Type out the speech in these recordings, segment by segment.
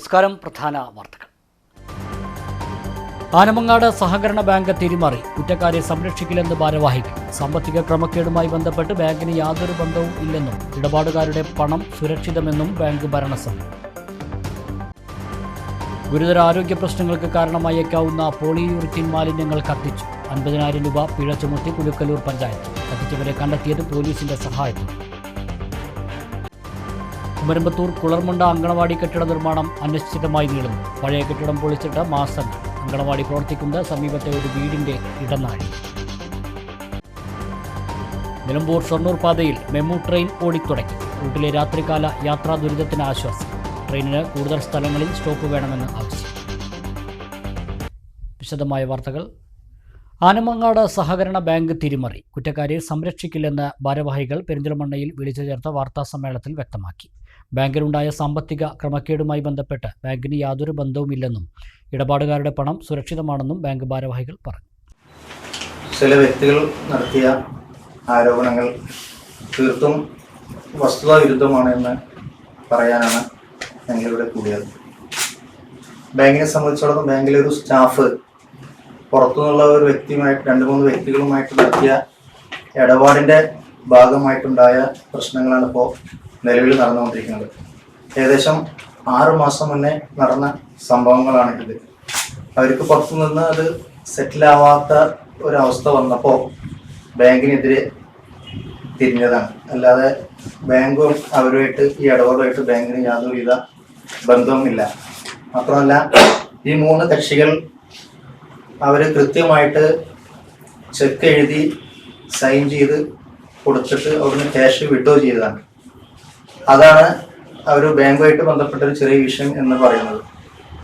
നമസ്കാരം. പ്രധാന വാർത്തകൾ. ആനമങ്ങാട് സഹകരണ ബാങ്ക് തിരിമറി, കുറ്റക്കാരെ സംരക്ഷിക്കില്ലെന്ന് ഭാരവാഹികൾ. സാമ്പത്തിക ക്രമക്കേടുമായി ബന്ധപ്പെട്ട് ബാങ്കിന് യാതൊരു ബന്ധവും ഇല്ലെന്നും ഇടപാടുകാരുടെ പണം സുരക്ഷിതമെന്നും ബാങ്ക് ഭരണസമിതി. ഗുരുതര ആരോഗ്യ പ്രശ്നങ്ങൾക്ക് കാരണമായേക്കാവുന്ന പോളിയൂറിത്തിൻ മാലിന്യങ്ങൾ കത്തിച്ചു. 50,000 രൂപ പിഴ ചുമത്തി കുലുക്കലൂർ പഞ്ചായത്ത്. കത്തിച്ചവരെ കണ്ടെത്തിയത് പോലീസിന്റെ സഹായത്തോടെ. കുമരമ്പത്തൂർ കുളർമുണ്ട അങ്കണവാടി കെട്ടിട നിർമ്മാണം അനിശ്ചിതമായി നീളുന്നു. പഴയ കെട്ടിടം പൊളിച്ചിട്ട് മാസങ്ങൾ. അങ്കണവാടി പ്രവർത്തിക്കുന്നത് സമീപത്തെ ഒരു വീടിന്റെ ഇടനാഴി. നിലമ്പൂർ ഷൊർണൂർ പാതയിൽ മെമു ട്രെയിൻ ഓടിത്തുടങ്ങി. റൂട്ടിലെ രാത്രികാല യാത്രാ ദുരിതത്തിന് ആശ്വാസം. ട്രെയിനിന് കൂടുതൽ സ്ഥലങ്ങളിൽ സ്റ്റോപ്പ് വേണമെന്ന് ആവശ്യം. വിശദമായ വാർത്തകൾ. ആനമങ്ങാട് സഹകരണ ബാങ്ക് തിരിമറി, കുറ്റക്കാരെ സംരക്ഷിക്കില്ലെന്ന് ഭാരവാഹികൾ പെരിന്തൽമണ്ണയിൽ വിളിച്ചു ചേർത്ത വാർത്താസമ്മേളനത്തിൽ വ്യക്തമാക്കി. ബാങ്കിലുണ്ടായ സാമ്പത്തിക ക്രമക്കേടുമായി ബന്ധപ്പെട്ട് ബാങ്കിന് യാതൊരു ബന്ധവുമില്ലെന്നും ഇടപാടുകാരുടെ പണം സുരക്ഷിതമാണെന്നും ബാങ്ക് ഭാരവാഹികൾ പറഞ്ഞു. ചില വ്യക്തികൾ നടത്തിയ ആരോപണങ്ങൾ തീർത്തും വസ്തുതാവിരുദ്ധമാണെന്ന് പറയാനാണ് ഞങ്ങളിവിടെ കൂടിയത്. ബാങ്കിനെ സംബന്ധിച്ചിടത്തോളം ബാങ്കിലെ ഒരു സ്റ്റാഫ് പുറത്തുനിന്നുള്ള ഒരു വ്യക്തിയുമായിട്ട് 2-3 വ്യക്തികളുമായിട്ട് നടത്തിയ ഇടപാടിൻ്റെ ഭാഗമായിട്ടുണ്ടായ പ്രശ്നങ്ങളാണ് ഇപ്പോൾ നിലവിൽ നടന്നുകൊണ്ടിരിക്കുന്നത്. ഏകദേശം 6 മാസം മുന്നേ നടന്ന സംഭവങ്ങളാണ് ഇത്. അവർക്ക് പുറത്തുനിന്ന് അത് സെറ്റിലാവാത്ത ഒരവസ്ഥ വന്നപ്പോൾ ബാങ്കിനെതിരെ തിരിഞ്ഞതാണ്. അല്ലാതെ ബാങ്കും അവരുമായിട്ട് ഈ ഇടപാടുമായിട്ട് ബാങ്കിന് യാതൊരുവിധ ബന്ധവുമില്ല. മാത്രമല്ല, ഈ 3 കക്ഷികൾ അവർ കൃത്യമായിട്ട് ചെക്ക് എഴുതി സൈൻ ചെയ്ത് കൊടുത്തിട്ട് അവിടുന്ന് ക്യാഷ് വിഡ്രോ ചെയ്തതാണ്. അതാണ് അവർ ബാങ്കുമായിട്ട് ബന്ധപ്പെട്ടൊരു ചെറിയ വിഷയം എന്ന് പറയുന്നത്.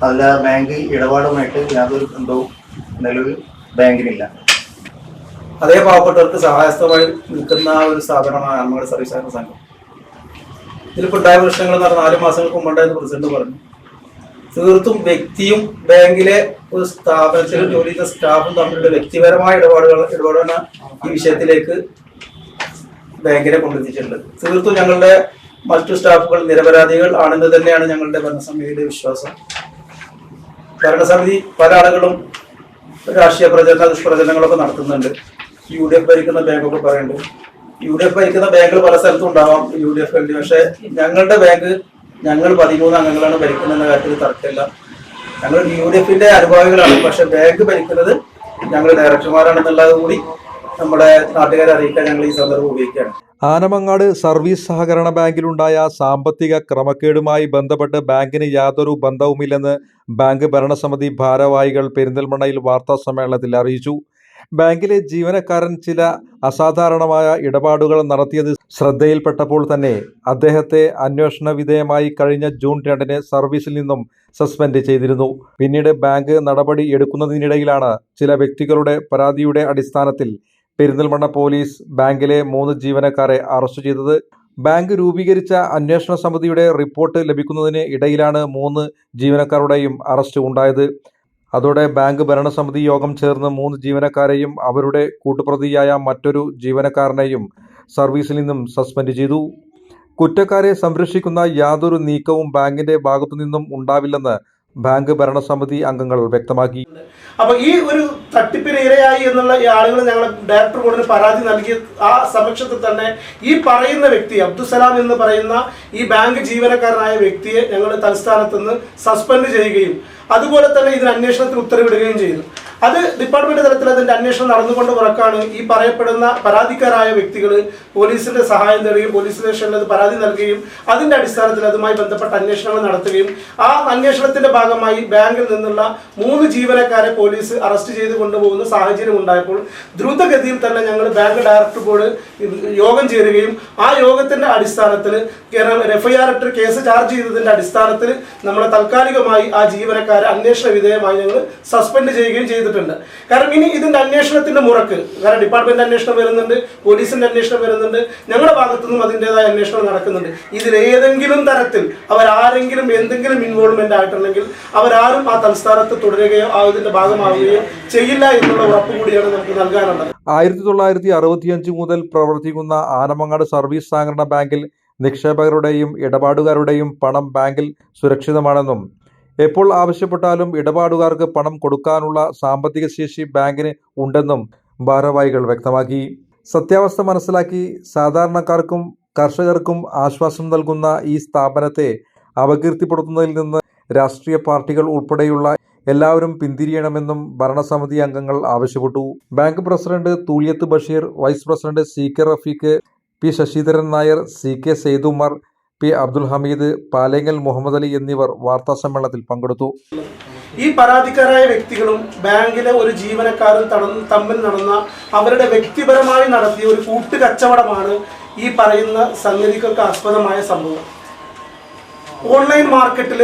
അല്ല, ബാങ്ക് ഇടപാടുമായിട്ട് യാതൊരു ബന്ധവും നിലവിൽ ബാങ്കിനില്ല. അതേ പാവപ്പെട്ടവർക്ക് സഹായസ്ഥമായി നിൽക്കുന്ന ഒരു സ്ഥാപനമാണ് നമ്മുടെ സർവീസ് സഹകരണ സംഘം. ഇതിലിപ്പോൾ ഉണ്ടായ പ്രശ്നങ്ങൾ എന്ന് പറഞ്ഞാൽ 4 മാസങ്ങൾക്ക് മുമ്പുണ്ടായെന്ന് പ്രസിഡന്റ് പറഞ്ഞു. തീർത്തും വ്യക്തിയും ബാങ്കിലെ ഒരു സ്ഥാപനത്തിൽ ജോലി ചെയ്ത സ്റ്റാഫും തമ്മിലുള്ള വ്യക്തിപരമായ ഇടപാടാണ് ഈ വിഷയത്തിലേക്ക് ബാങ്കിനെ കൊണ്ടെത്തിച്ചിട്ടുള്ളത്. തീർത്തും ഞങ്ങളുടെ മറ്റു സ്റ്റാഫുകൾ നിരപരാധികൾ ആണെന്ന് തന്നെയാണ് ഞങ്ങളുടെ ഭരണസമിതിയുടെ വിശ്വാസം. ഭരണസമിതി പല ആളുകളും രാഷ്ട്രീയ ദുഷ്പ്രചരണങ്ങളൊക്കെ നടത്തുന്നുണ്ട്. UDF ഭരിക്കുന്ന ബാങ്കൊക്കെ പറയുന്നുണ്ട്. UDF ഭരിക്കുന്ന ബാങ്കുകൾ പല സ്ഥലത്തും ഉണ്ടാവാം, UDF വേണ്ടി. പക്ഷെ ഞങ്ങളുടെ ബാങ്ക് ഞങ്ങൾ 13 അംഗങ്ങളാണ് ഭരിക്കുന്ന കാര്യത്തിൽ തർക്കമില്ല. ഞങ്ങൾ UDFന്റെ അനുഭാവികളാണ്. പക്ഷെ ബാങ്ക് ഭരിക്കുന്നത് ഞങ്ങൾ ഡയറക്ടർമാരാണെന്നുള്ളത് കൂടി നമ്മുടെ നാട്ടുകാരെ അറിയിക്കാൻ ഞങ്ങൾ ഈ സന്ദർഭം ഉപയോഗിക്കുകയാണ്. ആനമങ്ങാട് സർവീസ് സഹകരണ ബാങ്കിലുണ്ടായ സാമ്പത്തിക ക്രമക്കേടുമായി ബന്ധപ്പെട്ട് ബാങ്കിന് യാതൊരു ബന്ധവുമില്ലെന്ന് ബാങ്ക് ഭരണസമിതി ഭാരവാഹികൾ പെരിന്തൽമണ്ണയിൽ വാർത്താ സമ്മേളനത്തിൽ അറിയിച്ചു. ബാങ്കിലെ ജീവനക്കാരൻ ചില അസാധാരണമായ ഇടപാടുകൾ നടത്തിയത് ശ്രദ്ധയിൽപ്പെട്ടപ്പോൾ തന്നെ അദ്ദേഹത്തെ അന്വേഷണ വിധേയമായി കഴിഞ്ഞ ജൂൺ 2-ന് സർവീസിൽ നിന്നും സസ്പെൻഡ് ചെയ്തിരുന്നു. പിന്നീട് ബാങ്ക് നടപടി എടുക്കുന്നതിനിടയിലാണ് ചില വ്യക്തികളുടെ പരാതിയുടെ അടിസ്ഥാനത്തിൽ പെരിന്തൽമണ്ണ പോലീസ് ബാങ്കിലെ 3 ജീവനക്കാരെ അറസ്റ്റ് ചെയ്തത്. ബാങ്ക് രൂപീകരിച്ച അന്വേഷണ സമിതിയുടെ റിപ്പോർട്ട് ലഭിക്കുന്നതിന് ഇടയിലാണ് 3 ജീവനക്കാരുടെയും അറസ്റ്റ് ഉണ്ടായത്. അതോടെ ബാങ്ക് ഭരണസമിതി യോഗം ചേർന്ന് 3 ജീവനക്കാരെയും അവരുടെ കൂട്ടുപ്രതിയായ മറ്റൊരു ജീവനക്കാരനെയും സർവീസിൽ നിന്നും സസ്പെൻഡ് ചെയ്തു. കുറ്റക്കാരെ സംരക്ഷിക്കുന്ന യാതൊരു നീക്കവും ബാങ്കിന്റെ ഭാഗത്തു നിന്നും ഉണ്ടാവില്ലെന്ന് ബാങ്ക് ഭരണസമിതി അംഗങ്ങൾ വ്യക്തമാക്കി. അപ്പൊ ഈ ഒരു തട്ടിപ്പിന് ഇരയായി എന്നുള്ള ഈ ആളുകൾ ഞങ്ങൾ ഡയറക്ടർ ബോർഡിന് പരാതി നൽകിയ ആ സമക്ഷത്തിൽ തന്നെ ഈ പറയുന്ന വ്യക്തി അബ്ദുസലാം എന്ന് പറയുന്ന ഈ ബാങ്ക് ജീവനക്കാരനായ വ്യക്തിയെ ഞങ്ങൾ തലസ്ഥാനത്ത് നിന്ന് സസ്പെൻഡ് ചെയ്യുകയും അതുപോലെ തന്നെ ഇതിന് അന്വേഷണത്തിന് ഉത്തരവിടുകയും ചെയ്തു. അത് ഡിപ്പാർട്ട്മെന്റ് തലത്തിൽ അതിന്റെ അന്വേഷണം നടന്നുകൊണ്ട് പുറക്കാണ് ഈ പറയപ്പെടുന്ന പരാതിക്കാരായ വ്യക്തികൾ പോലീസിന്റെ സഹായം തേടുകയും പോലീസ് സ്റ്റേഷനിൽ പരാതി നൽകുകയും അതിന്റെ അടിസ്ഥാനത്തിൽ അതുമായി ബന്ധപ്പെട്ട അന്വേഷണങ്ങൾ നടത്തുകയും ആ അന്വേഷണത്തിന്റെ ഭാഗമായി ബാങ്കിൽ നിന്നുള്ള 3 ജീവനക്കാരെ പോലീസ് അറസ്റ്റ് ചെയ്ത് കൊണ്ടുപോകുന്ന സാഹചര്യം ഉണ്ടായപ്പോൾ ദ്രുതഗതിയിൽ തന്നെ ഞങ്ങൾ ബാങ്ക് ഡയറക്ടർ ബോർഡ് യോഗം ചേരുകയും ആ യോഗത്തിന്റെ അടിസ്ഥാനത്തിൽ FIR ഇട്ട് കേസ് ചാർജ് ചെയ്തതിന്റെ അടിസ്ഥാനത്തിൽ നമ്മൾ താൽക്കാലികമായി ആ ജീവനക്കാരെ അന്വേഷണ വിധേയമായി ഞങ്ങൾ സസ്പെൻഡ് ചെയ്യുകയും ചെയ്തു. കാരണം ഇനി ഇതിന്റെ അന്വേഷണത്തിന്റെ മുറക്ക്, കാരണം ഡിപ്പാർട്ട്മെന്റ് അന്വേഷണം വരുന്നുണ്ട്, പോലീസിന്റെ അന്വേഷണം വരുന്നുണ്ട്, ഞങ്ങളുടെ ഭാഗത്തുനിന്നും അതിൻ്റെതായ അന്വേഷണം നടക്കുന്നുണ്ട്. ഇതിലേതെങ്കിലും തരത്തിൽ അവരാരെങ്കിലും എന്തെങ്കിലും ഇൻവോൾവ്മെന്റ് ആയിട്ടുണ്ടെങ്കിൽ അവരാരും ആ തലസ്ഥാനത്ത് തുടരുകയോ അതിന്റെ ഭാഗമാവുകയോ ചെയ്യില്ല എന്നുള്ള ഉറപ്പ് കൂടിയാണ് നമുക്ക് നൽകാനുള്ളത്. 1965 മുതൽ പ്രവർത്തിക്കുന്ന ആനമങ്ങാട് സർവീസ് സഹകരണ ബാങ്കിൽ നിക്ഷേപകരുടെയും ഇടപാടുകാരുടെയും പണം ബാങ്കിൽ സുരക്ഷിതമാണെന്നും എപ്പോൾ ആവശ്യപ്പെട്ടാലും ഇടപാടുകാർക്ക് പണം കൊടുക്കാനുള്ള സാമ്പത്തിക ശേഷി ബാങ്കിന് ഉണ്ടെന്നും ഭാരവാഹികൾ വ്യക്തമാക്കി. സത്യാവസ്ഥ മനസ്സിലാക്കി സാധാരണക്കാർക്കും കർഷകർക്കും ആശ്വാസം നൽകുന്ന ഈ സ്ഥാപനത്തെ അപകീർത്തിപ്പെടുത്തുന്നതിൽ നിന്ന് രാഷ്ട്രീയ പാർട്ടികൾ ഉൾപ്പെടെയുള്ള എല്ലാവരും പിന്തിരിയണമെന്നും ഭരണസമിതി അംഗങ്ങൾ ആവശ്യപ്പെട്ടു. Bank president Thuliyath Basheer, vice president CK Rafeeq, P Sasidharan Nair, CK Saithumar, P Abdul Hameed, Palengal Muhammad Ali എന്നിവർ വാർത്താസമ്മേളനത്തിൽ പങ്കെടുത്തു. ഈ പരാതിക്കാരായ വ്യക്തികളും ബാങ്കിലെ ഒരു ജീവനക്കാരും തമ്മിൽ നടന്ന അവരുടെ വ്യക്തിപരമായി നടത്തിയ ഒരു കൂട്ടുകച്ചവടമാണ് ഈ പറയുന്ന സംഗതികൾക്ക് ആസ്പദമായ സംഭവം. ഓൺലൈൻ മാർക്കറ്റിൽ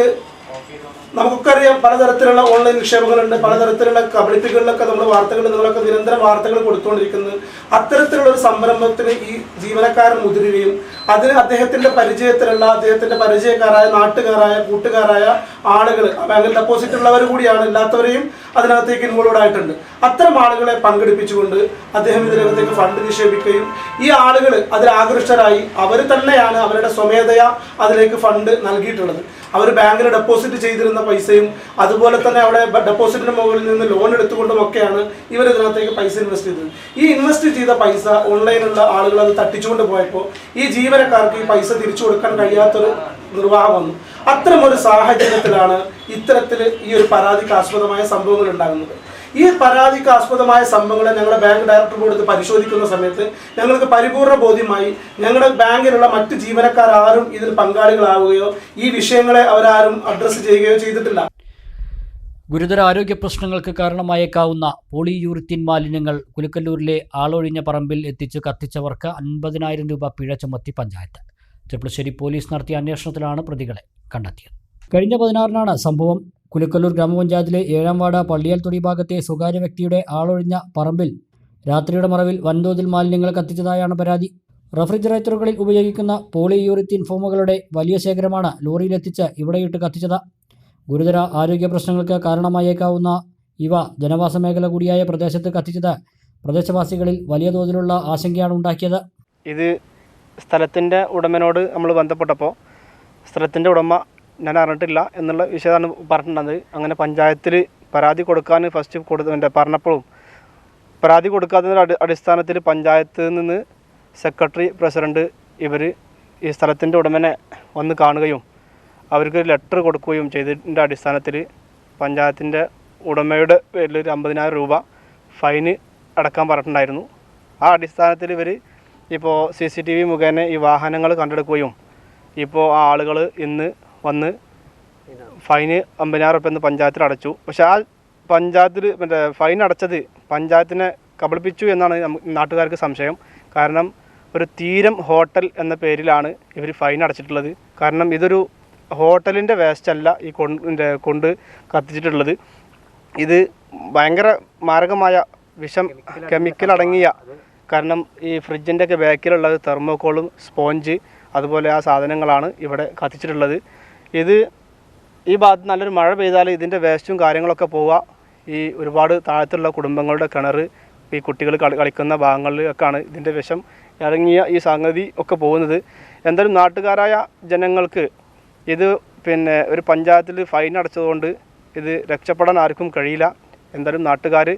നമുക്കറിയാം പലതരത്തിലുള്ള ഓൺലൈൻ നിക്ഷേപങ്ങളുണ്ട്, പലതരത്തിലുള്ള കബളിപ്പികളിലൊക്കെ നമ്മൾ വാർത്തകൾ നിങ്ങളൊക്കെ നിരന്തരം വാർത്തകൾ കൊടുത്തുകൊണ്ടിരിക്കുന്നത്. അത്തരത്തിലുള്ള ഒരു സംരംഭത്തിന് ഈ ജീവനക്കാരൻ മുതിരുകയും അതിന് അദ്ദേഹത്തിന്റെ പരിചയത്തിലുള്ള അദ്ദേഹത്തിന്റെ പരിചയക്കാരായ നാട്ടുകാരായ കൂട്ടുകാരായ ആളുകൾ ബാങ്കിൽ ഡെപ്പോസിറ്റ് ഉള്ളവർ കൂടിയാണ്, ഇല്ലാത്തവരെയും അതിനകത്തേക്ക് ഇൻവോൾവ് ആയിട്ടുണ്ട്. അത്തരം ആളുകളെ പങ്കെടുപ്പിച്ചുകൊണ്ട് അദ്ദേഹം ഇതിനകത്തേക്ക് ഫണ്ട് നിക്ഷേപിക്കുകയും ഈ ആളുകൾ അതിൽ ആകൃഷ്ടരായി അവർ തന്നെയാണ് അവരുടെ സ്വമേധയാ അതിലേക്ക് ഫണ്ട് നൽകിയിട്ടുള്ളത്. അവർ ബാങ്കിൽ ഡെപ്പോസിറ്റ് ചെയ്തിരുന്ന പൈസയും അതുപോലെ തന്നെ അവിടെ ഡെപ്പോസിറ്റിന് മുകളിൽ നിന്ന് ലോൺ എടുത്തുകൊണ്ടുമൊക്കെയാണ് ഇവർ ഇതിനകത്തേക്ക് പൈസ ഇൻവെസ്റ്റ് ചെയ്തത്. ഈ ഇൻവെസ്റ്റ് ചെയ്ത പൈസ ഓൺലൈനിലുള്ള ആളുകൾ അത് തട്ടിച്ചുകൊണ്ട് പോയപ്പോൾ ഈ ജീവനക്കാർക്ക് ഈ പൈസ തിരിച്ചു കൊടുക്കാൻ കഴിയാത്തൊരു നിർവാഹം വന്നു. അത്തരമൊരു സാഹചര്യത്തിലാണ് ഇത്തരത്തിൽ ഈ ഒരു പരാതിക്കാസ്പദമായ സംഭവങ്ങൾ ഉണ്ടാകുന്നത്. ഈ പരാതിക്കാസ്പദമായ സംഭവങ്ങളെ ഞങ്ങളുടെ ബാങ്ക് ഡയറക്ടർ ബോർഡ് പരിശോധിക്കുന്ന സമയത്ത് ഞങ്ങൾക്ക് പരിപൂർണ്ണ ബോധ്യമായി ഞങ്ങളുടെ ബാങ്കിലുള്ള മറ്റ് ജീവനക്കാർ ആരും ഇതിൽ പങ്കാളികളാവുകയോ ഈ വിഷയങ്ങളെ അവരാരും അഡ്രസ്സ് ചെയ്യുകയോ ചെയ്തിട്ടില്ല. ഗുരുതര ആരോഗ്യ പ്രശ്നങ്ങൾക്ക് കാരണമായേക്കാവുന്ന പോളിയൂറിത്തീൻ മാലിന്യങ്ങൾ കുലുക്കല്ലൂരിലെ ആളൊഴിഞ്ഞ പറമ്പിൽ എത്തിച്ച് കത്തിച്ചവർക്ക് 50,000 രൂപ പിഴ ചുമത്തി പഞ്ചായത്ത്. ചെർപ്പുളശ്ശേരി പോലീസ് നടത്തിയ അന്വേഷണത്തിലാണ് പ്രതികളെ കണ്ടെത്തിയത്. കഴിഞ്ഞ 16-നാണ് സംഭവം. കുലുക്കല്ലൂർ ഗ്രാമപഞ്ചായത്തിലെ 7-ാം വാർഡ് പള്ളിയാൽത്തൊടി ഭാഗത്തെ സ്വകാര്യ വ്യക്തിയുടെ ആളൊഴിഞ്ഞ പറമ്പിൽ രാത്രിയുടെ മറവിൽ വൻതോതിൽ മാലിന്യങ്ങൾ കത്തിച്ചതായാണ് പരാതി. റെഫ്രിജറേറ്ററുകളിൽ ഉപയോഗിക്കുന്ന പോളിയൂറിത്തീൻ ഫോമുകളുടെ വലിയ ശേഖരമാണ് ലോറിയിലെത്തിച്ച് ഇവിടെയിട്ട് കത്തിച്ചത്. ഗുരുതര ആരോഗ്യ പ്രശ്നങ്ങൾക്ക് കാരണമായേക്കാവുന്ന ഇവ ജനവാസ മേഖല കൂടിയായ പ്രദേശത്ത് കത്തിച്ചത് പ്രദേശവാസികളിൽ വലിയ തോതിലുള്ള ആശങ്കയാണ് ഉണ്ടാക്കിയത്. ഇത് സ്ഥലത്തിൻ്റെ ഉടമനോട് നമ്മൾ ബന്ധപ്പെട്ടപ്പോൾ സ്ഥലത്തിൻ്റെ ഉടമ ഞാൻ അറിഞ്ഞിട്ടില്ല എന്നുള്ള വിഷയമാണ് പറഞ്ഞിട്ടുള്ളത്. അങ്ങനെ പഞ്ചായത്തിൽ പരാതി കൊടുക്കാൻ ഫസ്റ്റ് പറഞ്ഞപ്പോഴും പരാതി കൊടുക്കാത്തതിൻ്റെ അടിസ്ഥാനത്തിൽ പഞ്ചായത്തിൽ നിന്ന് സെക്രട്ടറി, പ്രസിഡന്റ് ഇവർ ഈ സ്ഥലത്തിൻ്റെ ഉടമനെ വന്ന് കാണുകയും അവർക്ക് ലെറ്റർ കൊടുക്കുകയും ചെയ്തതിൻ്റെ അടിസ്ഥാനത്തിൽ പഞ്ചായത്തിൻ്റെ ഉടമയുടെ പേരിൽ 50,000 രൂപ ഫൈന് അടക്കാൻ പറഞ്ഞിട്ടുണ്ടായിരുന്നു. ആ അടിസ്ഥാനത്തിൽ ഇവർ ഇപ്പോൾ CCTV മുഖേന ഈ വാഹനങ്ങൾ കണ്ടെടുക്കുകയും ഇപ്പോൾ ആ ആളുകൾ ഇന്ന് വന്ന് ഫൈന് 50,000 രൂപ എന്ന് പഞ്ചായത്തിൽ അടച്ചു. പക്ഷേ ആ പഞ്ചായത്തിൽ ഫൈൻ അടച്ചത് പഞ്ചായത്തിനെ കബളിപ്പിച്ചു എന്നാണ് നാട്ടുകാർക്ക് സംശയം. കാരണം ഒരു തീരം ഹോട്ടൽ എന്ന പേരിലാണ് ഇവർ ഫൈൻ അടച്ചിട്ടുള്ളത്. കാരണം ഇതൊരു ഹോട്ടലിൻ്റെ വേസ്റ്റ് അല്ല ഈ കൊണ്ട് കത്തിച്ചിട്ടുള്ളത്. ഇത് ഭയങ്കര മാരകമായ വിഷം കെമിക്കൽ അടങ്ങിയ, കാരണം ഈ ഫ്രിഡ്ജിൻ്റെ ഒക്കെ ബാക്കിലുള്ളത് തെർമോക്കോളും സ്പോഞ്ച് അതുപോലെ ആ സാധനങ്ങളാണ് ഇവിടെ കത്തിച്ചിട്ടുള്ളത്. ഇത് ഈ ഭാഗത്ത് നല്ലൊരു മഴ പെയ്താൽ ഇതിൻ്റെ വേസ്റ്റും കാര്യങ്ങളൊക്കെ പോവുക ഈ ഒരുപാട് താഴത്തുള്ള കുടുംബങ്ങളുടെ കിണർ, ഈ കുട്ടികൾ കളിക്കുന്ന ഭാഗങ്ങളിലൊക്കെയാണ് ഇതിൻ്റെ വിഷം ഇറങ്ങിയ ഈ സംഗതി ഒക്കെ പോകുന്നത്. എന്തായാലും നാട്ടുകാരായ ജനങ്ങൾക്ക് ഇത് ഒരു പഞ്ചായത്തിൽ ഫൈൻ അടച്ചതുകൊണ്ട് ഇത് രക്ഷപ്പെടാൻ ആർക്കും കഴിയില്ല. എന്തായാലും നാട്ടുകാർ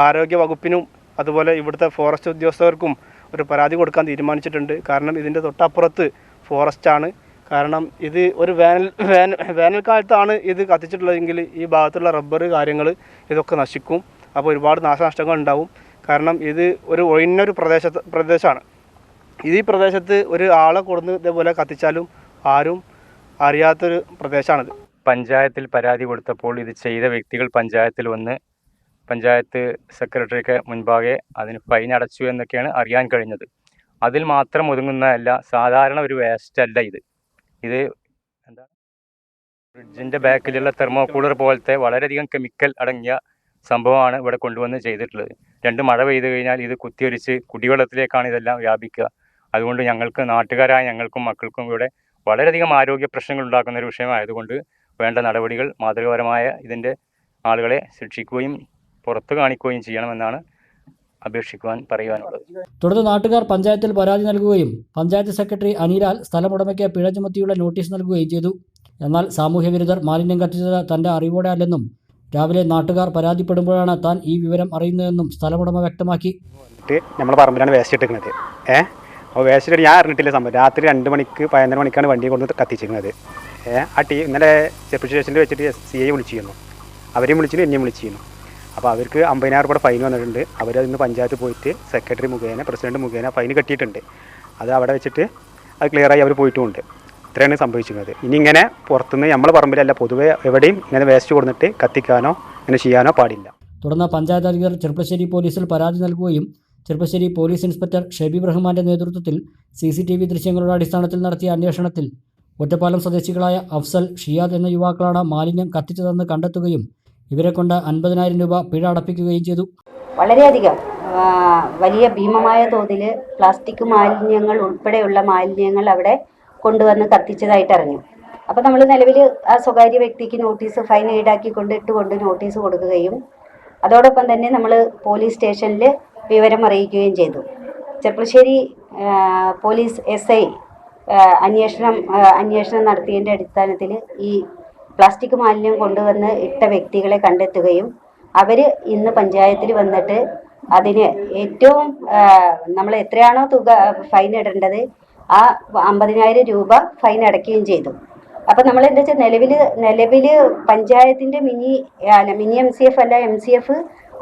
ആരോഗ്യ വകുപ്പിനും അതുപോലെ ഇവിടുത്തെ ഫോറസ്റ്റ് ഉദ്യോഗസ്ഥർക്കും ഒരു പരാതി കൊടുക്കാൻ തീരുമാനിച്ചിട്ടുണ്ട്. കാരണം ഇതിൻ്റെ തൊട്ടപ്പുറത്ത് ഫോറസ്റ്റാണ്. കാരണം ഇത് ഒരു വേനൽക്കാലത്താണ് ഇത് കത്തിച്ചിട്ടുള്ളതെങ്കിൽ ഈ ഭാഗത്തുള്ള റബ്ബർ കാര്യങ്ങൾ ഇതൊക്കെ നശിക്കും. അപ്പോൾ ഒരുപാട് നാശനഷ്ടങ്ങൾ ഉണ്ടാവും. കാരണം ഇത് ഒരു ഒഴിഞ്ഞൊരു പ്രദേശമാണ്. ഈ പ്രദേശത്ത് ഒരു ആളെ കൊടുന്ന് ഇതേപോലെ കത്തിച്ചാലും ആരും അറിയാത്തൊരു പ്രദേശമാണിത്. പഞ്ചായത്തിൽ പരാതി കൊടുത്തപ്പോൾ ഇത് ചെയ്ത വ്യക്തികൾ പഞ്ചായത്തിൽ വന്ന് പഞ്ചായത്ത് സെക്രട്ടറിക്ക് മുൻപാകെ അതിന് ഫൈൻ അടച്ചു എന്നൊക്കെയാണ് അറിയാൻ കഴിഞ്ഞത്. അതിൽ മാത്രം ഒതുങ്ങുന്നതല്ല, സാധാരണ ഒരു വേസ്റ്റ് അല്ല ഇത്. എന്താണ് ഫ്രിഡ്ജിൻ്റെ ബാക്കിലുള്ള തെർമോകൂളർ പോലത്തെ വളരെയധികം കെമിക്കൽ അടങ്ങിയ സംഭവമാണ് ഇവിടെ കൊണ്ടുവന്ന് ചെയ്തിട്ടുള്ളത്. 2 മഴ പെയ്തു കഴിഞ്ഞാൽ ഇത് കുത്തിയൊലിച്ച് കുടിവെള്ളത്തിലേക്കാണ് ഇതെല്ലാം വ്യാപിക്കുക. അതുകൊണ്ട് ഞങ്ങൾക്ക്, നാട്ടുകാരായ ഞങ്ങൾക്കും മക്കൾക്കും ഇവിടെ വളരെയധികം ആരോഗ്യ പ്രശ്നങ്ങൾ ഉണ്ടാക്കുന്ന ഒരു വിഷയമായതുകൊണ്ട് വേണ്ട നടപടികൾ മാതൃകാപരമായ ഇതിൻ്റെ ആളുകളെ ശിക്ഷിക്കുകയും പുറത്തു കാണിക്കുകയും ചെയ്യണമെന്നാണ് അപേക്ഷിക്കുവാൻ പറയുവാനുള്ളത്. തുടർന്ന് നാട്ടുകാർ പഞ്ചായത്തിൽ പരാതി നൽകുകയും പഞ്ചായത്ത് സെക്രട്ടറി അനിലാൽ സ്ഥലമുടമയ്ക്ക് പിഴ ചുമത്തിയുള്ള നോട്ടീസ് നൽകുകയും ചെയ്തു. എന്നാൽ സാമൂഹ്യവിരുദ്ധർ മാലിന്യം കത്തിച്ചത് തൻ്റെ അറിവോടെ അല്ലെന്നും രാവിലെ നാട്ടുകാർ പരാതിപ്പെടുമ്പോഴാണ് താൻ ഈ വിവരം അറിയുന്നതെന്നും സ്ഥലമുടമ വ്യക്തമാക്കി. നമ്മളെ പറമ്പിലാണ് വേസ്റ്റ് ഇട്ടിരിക്കുന്നത്. അപ്പോൾ വേസ്റ്റ് ഇട്ട് ഞാൻ അറിഞ്ഞിട്ടില്ല സംഭവം. രാത്രി 2 മണിക്ക് 11 മണിക്കാണ് വണ്ടി കൊണ്ട് കത്തിച്ചിരിക്കുന്നത്. ആ ഇന്നലെ ചെറുപ്പശ്ശേരി സ്റ്റേഷനിൽ വെച്ചിട്ട് CI വിളിച്ചിരുന്നു. അവരെയും വിളിച്ചിരുന്നു, എന്നെയും വിളിച്ചിരുന്നു. അപ്പോൾ അവർക്ക് 50,000 രൂപയുടെ ഫൈൻ വന്നിട്ടുണ്ട്. അവരതിന്ന് പഞ്ചായത്ത് പോയിട്ട് സെക്രട്ടറി മുഖേന പ്രസിഡന്റ് മുഖേന ഫൈൻ കെട്ടിയിട്ടുണ്ട്. അത് അവിടെ വെച്ചിട്ട് അത് ക്ലിയറായി അവർ പോയിട്ടുമുണ്ട്. ഇത്രയാണ് സംഭവിച്ചിരുന്നത്. ഇനി ഇങ്ങനെ പുറത്തുനിന്ന് നമ്മളെ പറമ്പിലല്ല പൊതുവെ എവിടെയും ഇങ്ങനെ വേസ്റ്റ് കൊടുത്തിട്ട് കത്തിക്കാനോ ഇങ്ങനെ ചെയ്യാനോ പാടില്ല. തുടർന്ന് പഞ്ചായത്ത് അധികൃതർ ചെറുപ്പശ്ശേരി പോലീസിൽ പരാതി നൽകുകയും ചെറുപ്പശ്ശേരി പോലീസ് ഇൻസ്പെക്ടർ ഷെബീബ് റഹ്മാന്റെ നേതൃത്വത്തിൽ CCTV ദൃശ്യങ്ങളുടെ അടിസ്ഥാനത്തിൽ നടത്തിയ അന്വേഷണത്തിൽ ഒറ്റപ്പാലം സ്വദേശികളായ അഫ്സൽ, ഷിയാദ് എന്ന യുവാക്കളാണ് മാലിന്യം കത്തിച്ചതെന്ന് കണ്ടെത്തുകയും ഇവരെ കൊണ്ട് 50,000 രൂപ പിഴ അടപ്പിക്കുകയും ചെയ്തു. വളരെയധികം വലിയ ഭീമമായ തോതിൽ പ്ലാസ്റ്റിക് മാലിന്യങ്ങൾ ഉൾപ്പെടെയുള്ള മാലിന്യങ്ങൾ അവിടെ കൊണ്ടുവന്ന് കത്തിച്ചതായിട്ട് അറിഞ്ഞു. അപ്പോൾ നമ്മൾ നിലവിൽ ആ സ്വകാര്യ വ്യക്തിക്ക് നോട്ടീസ് ഫൈൻ ഇട്ടുകൊണ്ട് നോട്ടീസ് കൊടുക്കുകയും അതോടൊപ്പം തന്നെ നമ്മൾ പോലീസ് സ്റ്റേഷനിൽ വിവരം അറിയിക്കുകയും ചെയ്തു. ചെർപ്പുളശ്ശേരി പോലീസ് SI അന്വേഷണം നടത്തിയതിൻ്റെ അടിസ്ഥാനത്തിൽ ഈ പ്ലാസ്റ്റിക് മാലിന്യം കൊണ്ടുവന്ന് ഇട്ട വ്യക്തികളെ കണ്ടെത്തുകയും അവർ ഇന്ന് പഞ്ചായത്തിൽ വന്നിട്ട് അതിന് ഏറ്റവും നമ്മൾ എത്രയാണോ തുക ഫൈൻ ഇടേണ്ടത് ആ 50,000 രൂപ ഫൈൻ അടയ്ക്കുകയും ചെയ്തു. അപ്പം നമ്മൾ എന്താ വെച്ചാൽ നിലവിൽ പഞ്ചായത്തിൻ്റെ മിനി MCF അല്ല, MCF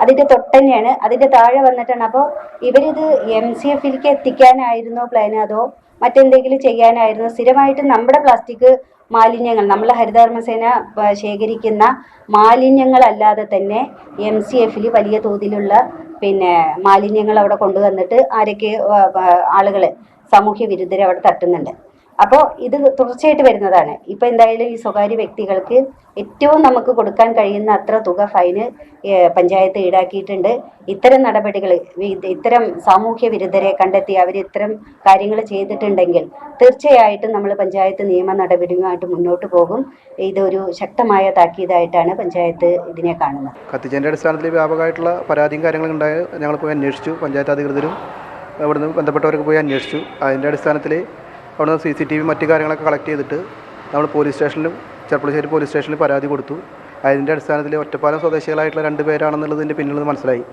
അതിൻ്റെ തൊട്ടന്നെയാണ്, അതിൻ്റെ താഴെ വന്നിട്ടാണ്. അപ്പോൾ ഇവരിത് MCFിലേക്ക് എത്തിക്കാനായിരുന്നോ പ്ലാൻ, അതോ മറ്റെന്തെങ്കിലും ചെയ്യാനായിരുന്നോ? സ്ഥിരമായിട്ട് നമ്മുടെ പ്ലാസ്റ്റിക് മാലിന്യങ്ങൾ, നമ്മളെ ഹരിതകർമ്മസേന ശേഖരിക്കുന്ന മാലിന്യങ്ങളല്ലാതെ തന്നെ MCFിൽ വലിയ തോതിലുള്ള മാലിന്യങ്ങൾ അവിടെ കൊണ്ടുവന്നിട്ട് ആരൊക്കെ ആളുകൾ സാമൂഹ്യ വിരുദ്ധരെ അവിടെ തട്ടുന്നുണ്ട്. അപ്പോൾ ഇത് തുടർച്ചയായിട്ട് വരുന്നതാണ്. ഇപ്പോൾ എന്തായാലും ഈ സ്വകാര്യ വ്യക്തികൾക്ക് ഏറ്റവും നമുക്ക് കൊടുക്കാൻ കഴിയുന്ന അത്ര തുക ഫൈന് പഞ്ചായത്ത് ഈടാക്കിയിട്ടുണ്ട്. ഇത്തരം നടപടികൾ, ഇത്തരം സാമൂഹ്യ വിരുദ്ധരെ കണ്ടെത്തി അവർ ഇത്തരം കാര്യങ്ങൾ ചെയ്തിട്ടുണ്ടെങ്കിൽ തീർച്ചയായിട്ടും നമ്മൾ പഞ്ചായത്ത് നിയമ നടപടിയുമായിട്ട് മുന്നോട്ട് പോകും. ഇതൊരു ശക്തമായ താക്കീതായിട്ടാണ് പഞ്ചായത്ത് ഇതിനെ കാണുന്നത്. കത്തിച്ചതിൻ്റെ അടിസ്ഥാനത്തിൽ വ്യാപകമായിട്ടുള്ള പരാതിയും കാര്യങ്ങളും ഉണ്ടായി ഞങ്ങൾ പോയി അന്വേഷിച്ചു. പഞ്ചായത്ത് അധികൃതരും അവിടുന്ന് ബന്ധപ്പെട്ടവർക്ക് പോയി അന്വേഷിച്ചു. അതിൻ്റെ അടിസ്ഥാനത്തിൽ അവിടുന്ന് CCTV മറ്റു കാര്യങ്ങളൊക്കെ കളക്ട് ചെയ്തിട്ട് നമ്മൾ പോലീസ് സ്റ്റേഷനിലും ചെർപ്പുളശ്ശേരി പോലീസ് സ്റ്റേഷനിൽ പരാതി കൊടുത്തു. അതിൻ്റെ അടിസ്ഥാനത്തിൽ ഒറ്റപ്പാലം സ്വദേശികളായിട്ടുള്ള 2 പേരാണെന്നുള്ളതിൻ്റെ പിന്നിൽ മനസ്സിലായി.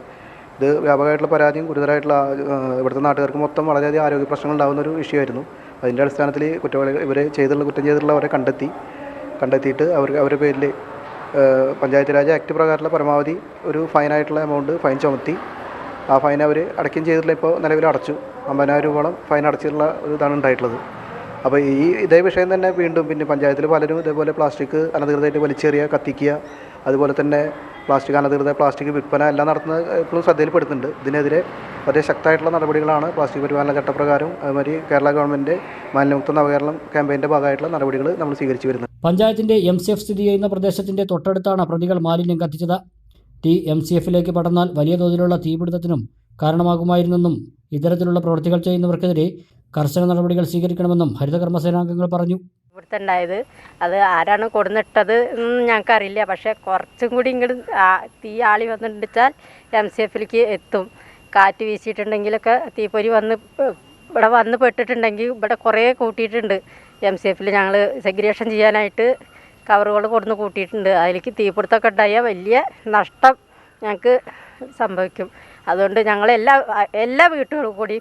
ഇത് വ്യാപകമായിട്ടുള്ള പരാതിയും ഗുരുതരമായിട്ടുള്ള ഇവിടുത്തെ നാട്ടുകാർക്ക് മൊത്തം വളരെയധികം ആരോഗ്യ പ്രശ്നങ്ങൾ ഉണ്ടാകുന്ന ഒരു വിഷയമായിരുന്നു. അതിൻ്റെ അടിസ്ഥാനത്തിൽ കുറ്റവാളികൾ കുറ്റം ചെയ്തിട്ടുള്ളവരെ കണ്ടെത്തിയിട്ട് അവരുടെ പേരിൽ പഞ്ചായത്ത് രാജ് ആക്ട് പ്രകാരമുള്ള പരമാവധി ഒരു ഫൈനായിട്ടുള്ള ഫൈൻ ചുമത്തി ആ ഫൈൻ അവർ അടയ്ക്കുകയും ചെയ്തിട്ടുള്ള ഇപ്പോൾ നിലവിൽ അടച്ചു. 50,000 രൂപയോളം ഫൈൻ അടച്ചിട്ടുള്ള ഒരു ഇതാണ് ഉണ്ടായിട്ടുള്ളത്. അപ്പോൾ ഇതേ വിഷയം തന്നെ വീണ്ടും പഞ്ചായത്തിൽ പലരും ഇതേപോലെ പ്ലാസ്റ്റിക് അനധികൃതമായിട്ട് വലിച്ചെറിയുക, കത്തിക്കുക, അതുപോലെ തന്നെ പ്ലാസ്റ്റിക് വിൽപ്പന എല്ലാം നടത്തുന്നത് ഇപ്പോഴും ശ്രദ്ധയിൽപ്പെടുത്തുന്നുണ്ട്. ഇതിനെതിരെ വളരെ ശക്തമായിട്ടുള്ള നടപടികളാണ് പ്ലാസ്റ്റിക് പരിപാലന ചട്ടപ്രകാരം അതുമാതിരി കേരള ഗവൺമെൻറ് മാലിന്യമുക്ത നവകേരളം ക്യാമ്പയിൻ്റെ ഭാഗമായിട്ടുള്ള നടപടികൾ നമ്മൾ സ്വീകരിച്ചു വരുന്നത്. പഞ്ചായത്തിൻ്റെ MCF സ്ഥിതി ചെയ്യുന്ന പ്രദേശത്തിൻ്റെ തൊട്ടടുത്താണ് പ്രതികൾ മാലിന്യം കത്തിച്ചത്. MCFിലേക്ക് പടർന്നാൽ വലിയ തോതിലുള്ള തീപിടുത്തത്തിനും കാരണമാകുമായിരുന്നെന്നും ഇത്തരത്തിലുള്ള പ്രവൃത്തികൾ ചെയ്യുന്നവർക്കെതിരെ കർശന നടപടികൾ സ്വീകരിക്കണമെന്നും ഹരിതകർമ്മസേനാംഗങ്ങൾ പറഞ്ഞു. ഇവിടുത്തെ ഉണ്ടായത് അത് ആരാണ് കൊടുന്നിട്ടത് ഞങ്ങൾക്കറിയില്ല. പക്ഷേ കുറച്ചും കൂടി ഇങ്ങോട്ട് തീ ആളി വന്നിട്ടുണ്ടെച്ചാൽ MCFിലേക്ക് എത്തും. കാറ്റ് വീശിയിട്ടുണ്ടെങ്കിലൊക്കെ തീപ്പൊരി ഇവിടെ വന്ന് പെട്ടിട്ടുണ്ടെങ്കിൽ ഇവിടെ കുറേ കൂട്ടിയിട്ടുണ്ട്. MCFിൽ ഞങ്ങൾ സെഗ്രിഗേഷൻ ചെയ്യാനായിട്ട് കവറുകൾ കൊടുന്ന് കൂട്ടിയിട്ടുണ്ട്. അതിലേക്ക് തീപിടുത്തമൊക്കെ ഉണ്ടായാൽ വലിയ നഷ്ടം ഞങ്ങൾക്ക് സംഭവിക്കും. അതുകൊണ്ട് ഞങ്ങൾ എല്ലാ വീട്ടുകളും കൂടി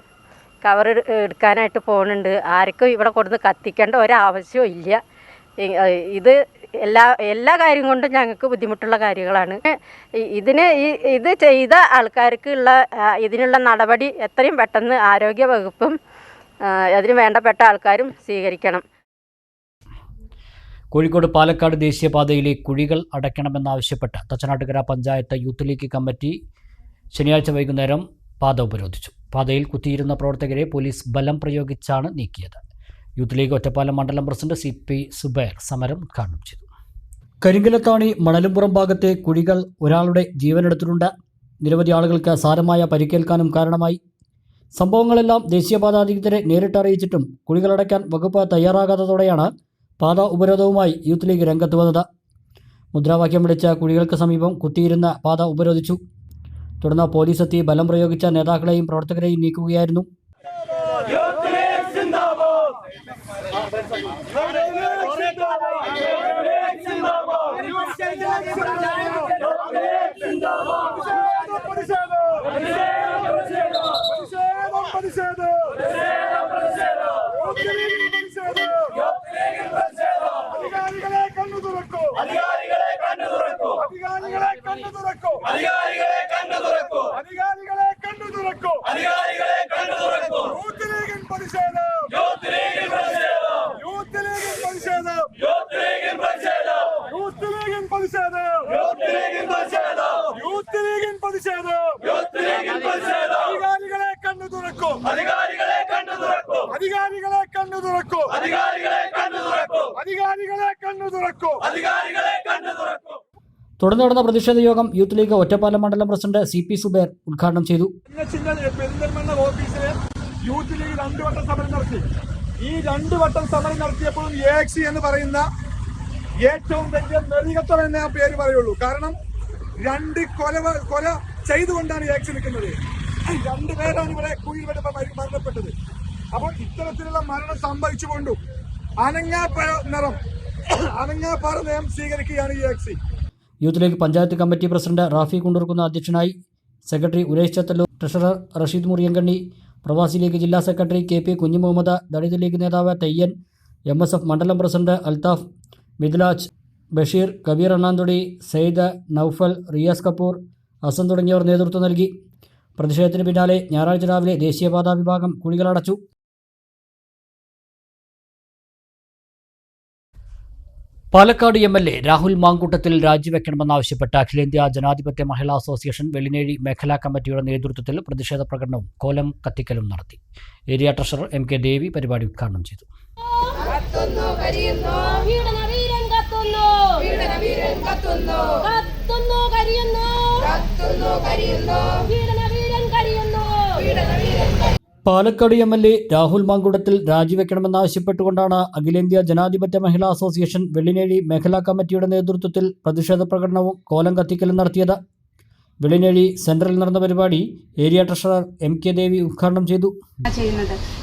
കവർ എടുക്കാനായിട്ട് പോകുന്നുണ്ട്. ആർക്കും ഇവിടെ കൊടുന്ന് കത്തിക്കേണ്ട ഒരാവശ്യവും ഇല്ല. ഇത് എല്ലാ കാര്യം കൊണ്ടും ഞങ്ങൾക്ക് ബുദ്ധിമുട്ടുള്ള കാര്യങ്ങളാണ്. ഇത് ചെയ്ത ആൾക്കാർക്കുള്ള ഇതിനുള്ള നടപടി എത്രയും പെട്ടെന്ന് ആരോഗ്യ വകുപ്പും അതിന് വേണ്ടപ്പെട്ട ആൾക്കാരും സ്വീകരിക്കണം. കോഴിക്കോട് പാലക്കാട് ദേശീയപാതയിലെ കുഴികൾ അടയ്ക്കണമെന്നാവശ്യപ്പെട്ട് Thachanattukara panchayat youth league committee ശനിയാഴ്ച വൈകുന്നേരം പാത ഉപരോധിച്ചു. പാതയിൽ കുത്തിയിരുന്ന പ്രവർത്തകരെ പോലീസ് ബലം പ്രയോഗിച്ചാണ് നീക്കിയത്. യൂത്ത് ലീഗ് ഒറ്റപ്പാലം മണ്ഡലം പ്രസിഡന്റ് CP സുബൈർ സമരം ഉദ്ഘാടനം ചെയ്തു. കരിങ്കലത്താണി മണലുംപുറം ഭാഗത്തെ കുഴികൾ ഒരാളുടെ ജീവനെടുത്തിട്ടുണ്ട്. നിരവധി ആളുകൾക്ക് സാരമായ പരിക്കേൽക്കാനും കാരണമായി. സംഭവങ്ങളെല്ലാം ദേശീയപാത അധികൃതരെ നേരിട്ട് അറിയിച്ചിട്ടും കുഴികളടയ്ക്കാൻ വകുപ്പ് തയ്യാറാകാത്തതോടെയാണ് പാത ഉപരോധവുമായി യൂത്ത് ലീഗ് രംഗത്ത് വന്നത്. മുദ്രാവാക്യം വിളിച്ച കുഴികൾക്ക് സമീപം കുത്തിയിരുന്ന പാത ഉപരോധിച്ചു. തുടർന്ന് പോലീസ് എത്തി ബലം പ്രയോഗിച്ച നേതാക്കളെയും പ്രവർത്തകരെയും നീക്കുകയായിരുന്നു. തുടർന്ന് നടന്ന പ്രതിഷേധ യോഗം യൂത്ത് ലീഗ് ഒറ്റപ്പാലം മണ്ഡലം പ്രസിഡന്റ് CP സുബൈർ ഉദ്ഘാടനം ചെയ്തു. പെരിന്തൽമണ്ണ ഓഫീസിൽ യൂത്ത് ലീഗ് 2 വട്ടം സമരം നടത്തി. ഈ 2 വട്ടം സമരം നടത്തിയപ്പോഴും AXC എന്ന് പറയുന്ന ഏറ്റവും വലിയ നെറികത്തം എന്നേ ആ പേര് പറയുള്ളൂ. കാരണം 2 കൊല ചെയ്തുകൊണ്ടാണ് AXC നിൽക്കുന്നത്. 2 പേരാണ് ഇവിടെ കുഴിയിൽ മരണപ്പെട്ടത്. അപ്പോൾ ഇത്തരത്തിലുള്ള മരണം സംഭവിച്ചുകൊണ്ടും അനങ്ങാപ്പാറ നയം സ്വീകരിക്കുകയാണ് AXC. Youth league panchayat committee president Rafi Kundoorkunnu അധ്യക്ഷനായി. സെക്രട്ടറി ഉരേഷ് ചത്തല്ലൂർ, ട്രഷറർ റഷീദ് മുറിയങ്കണ്ണി, പ്രവാസി ലീഗ് ജില്ലാ secretary KP Kunjumuhammad, Dalit league നേതാവ് തയ്യൻ, MSF മണ്ഡലം പ്രസിഡന്റ് അൽത്താഫ്, മിദ്ലാജ്, ബഷീർ, കബീർ അണ്ണാന്തൊടി, സെയ്ദ്, നൌഫൽ, റിയാസ് കപൂർ, ഹസൻ തുടങ്ങിയവർ നേതൃത്വം നൽകി. പ്രതിഷേധത്തിന് പിന്നാലെ ഞായറാഴ്ച രാവിലെ ദേശീയപാതാ വിഭാഗം കുഴികളടച്ചു. പാലക്കാട് MLA രാഹുൽ മാങ്കൂട്ടത്തിൽ രാജിവെക്കണമെന്നാവശ്യപ്പെട്ട് അഖിലേന്ത്യാ ജനാധിപത്യ മഹിളാ അസോസിയേഷൻ വെള്ളിനേഴി മേഖലാ കമ്മിറ്റിയുടെ നേതൃത്വത്തിൽ പ്രതിഷേധ പ്രകടനവും കോലം കത്തിക്കലും നടത്തി. ഏരിയ ട്രഷറർ MK ദേവി പരിപാടി ഉദ്ഘാടനം ചെയ്തു. പാലക്കാട് MLA രാഹുൽ മാങ്കൂട്ടത്തിൽ രാജിവെക്കണമെന്നാവശ്യപ്പെട്ടുകൊണ്ടാണ് അഖിലേന്ത്യാ ജനാധിപത്യ മഹിളാ അസോസിയേഷൻ വെള്ളിനേഴി മേഖലാ കമ്മിറ്റിയുടെ നേതൃത്വത്തിൽ പ്രതിഷേധ പ്രകടനവും കോലം കത്തിക്കലും നടത്തിയത്. വെള്ളിനേഴി സെന്ററിൽ നടന്ന പരിപാടി ഏരിയ ട്രഷറർ MK ദേവി ഉദ്ഘാടനം ചെയ്തു.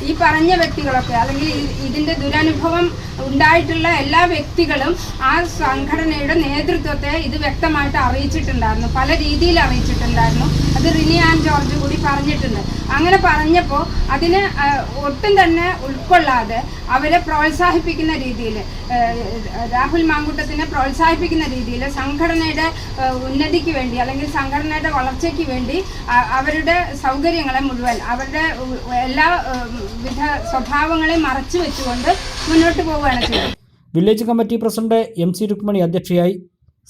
ഈ പറഞ്ഞ വ്യക്തികളൊക്കെ അല്ലെങ്കിൽ ഇതിന്റെ ദുരനുഭവം ഉണ്ടായിട്ടുള്ള എല്ലാ വ്യക്തികളും ആ സംഘടനയുടെ നേതൃത്വത്തെ ഇത് വ്യക്തമായിട്ട് അറിയിച്ചിട്ടുണ്ടായിരുന്നു, പല രീതിയിൽ അറിയിച്ചിട്ടുണ്ടായിരുന്നു. അത് റിനി ആൻ ജോർജ് കൂടി പറഞ്ഞിട്ടുണ്ട്. അങ്ങനെ പറഞ്ഞപ്പോൾ അതിന് ഒട്ടും തന്നെ ഉൾക്കൊള്ളാതെ അവരെ പ്രോത്സാഹിപ്പിക്കുന്ന രീതിയിൽ, രാഹുൽ മാങ്കൂട്ടത്തിനെ പ്രോത്സാഹിപ്പിക്കുന്ന രീതിയിൽ സംഘടനയുടെ ഉന്നതിക്ക് വേണ്ടി അല്ലെങ്കിൽ സംഘടനയുടെ വളർച്ചയ്ക്ക് വേണ്ടി അവരുടെ സൗകര്യങ്ങളെ മുഴുവൻ, അവരുടെ എല്ലാ വിധ സ്വഭാവങ്ങളെ മറച്ചു വെച്ചുകൊണ്ട് മുന്നോട്ട് പോവുകയാണ് ചെയ്യുന്നത്. Village committee president MC Rukmini അധ്യക്ഷയായി.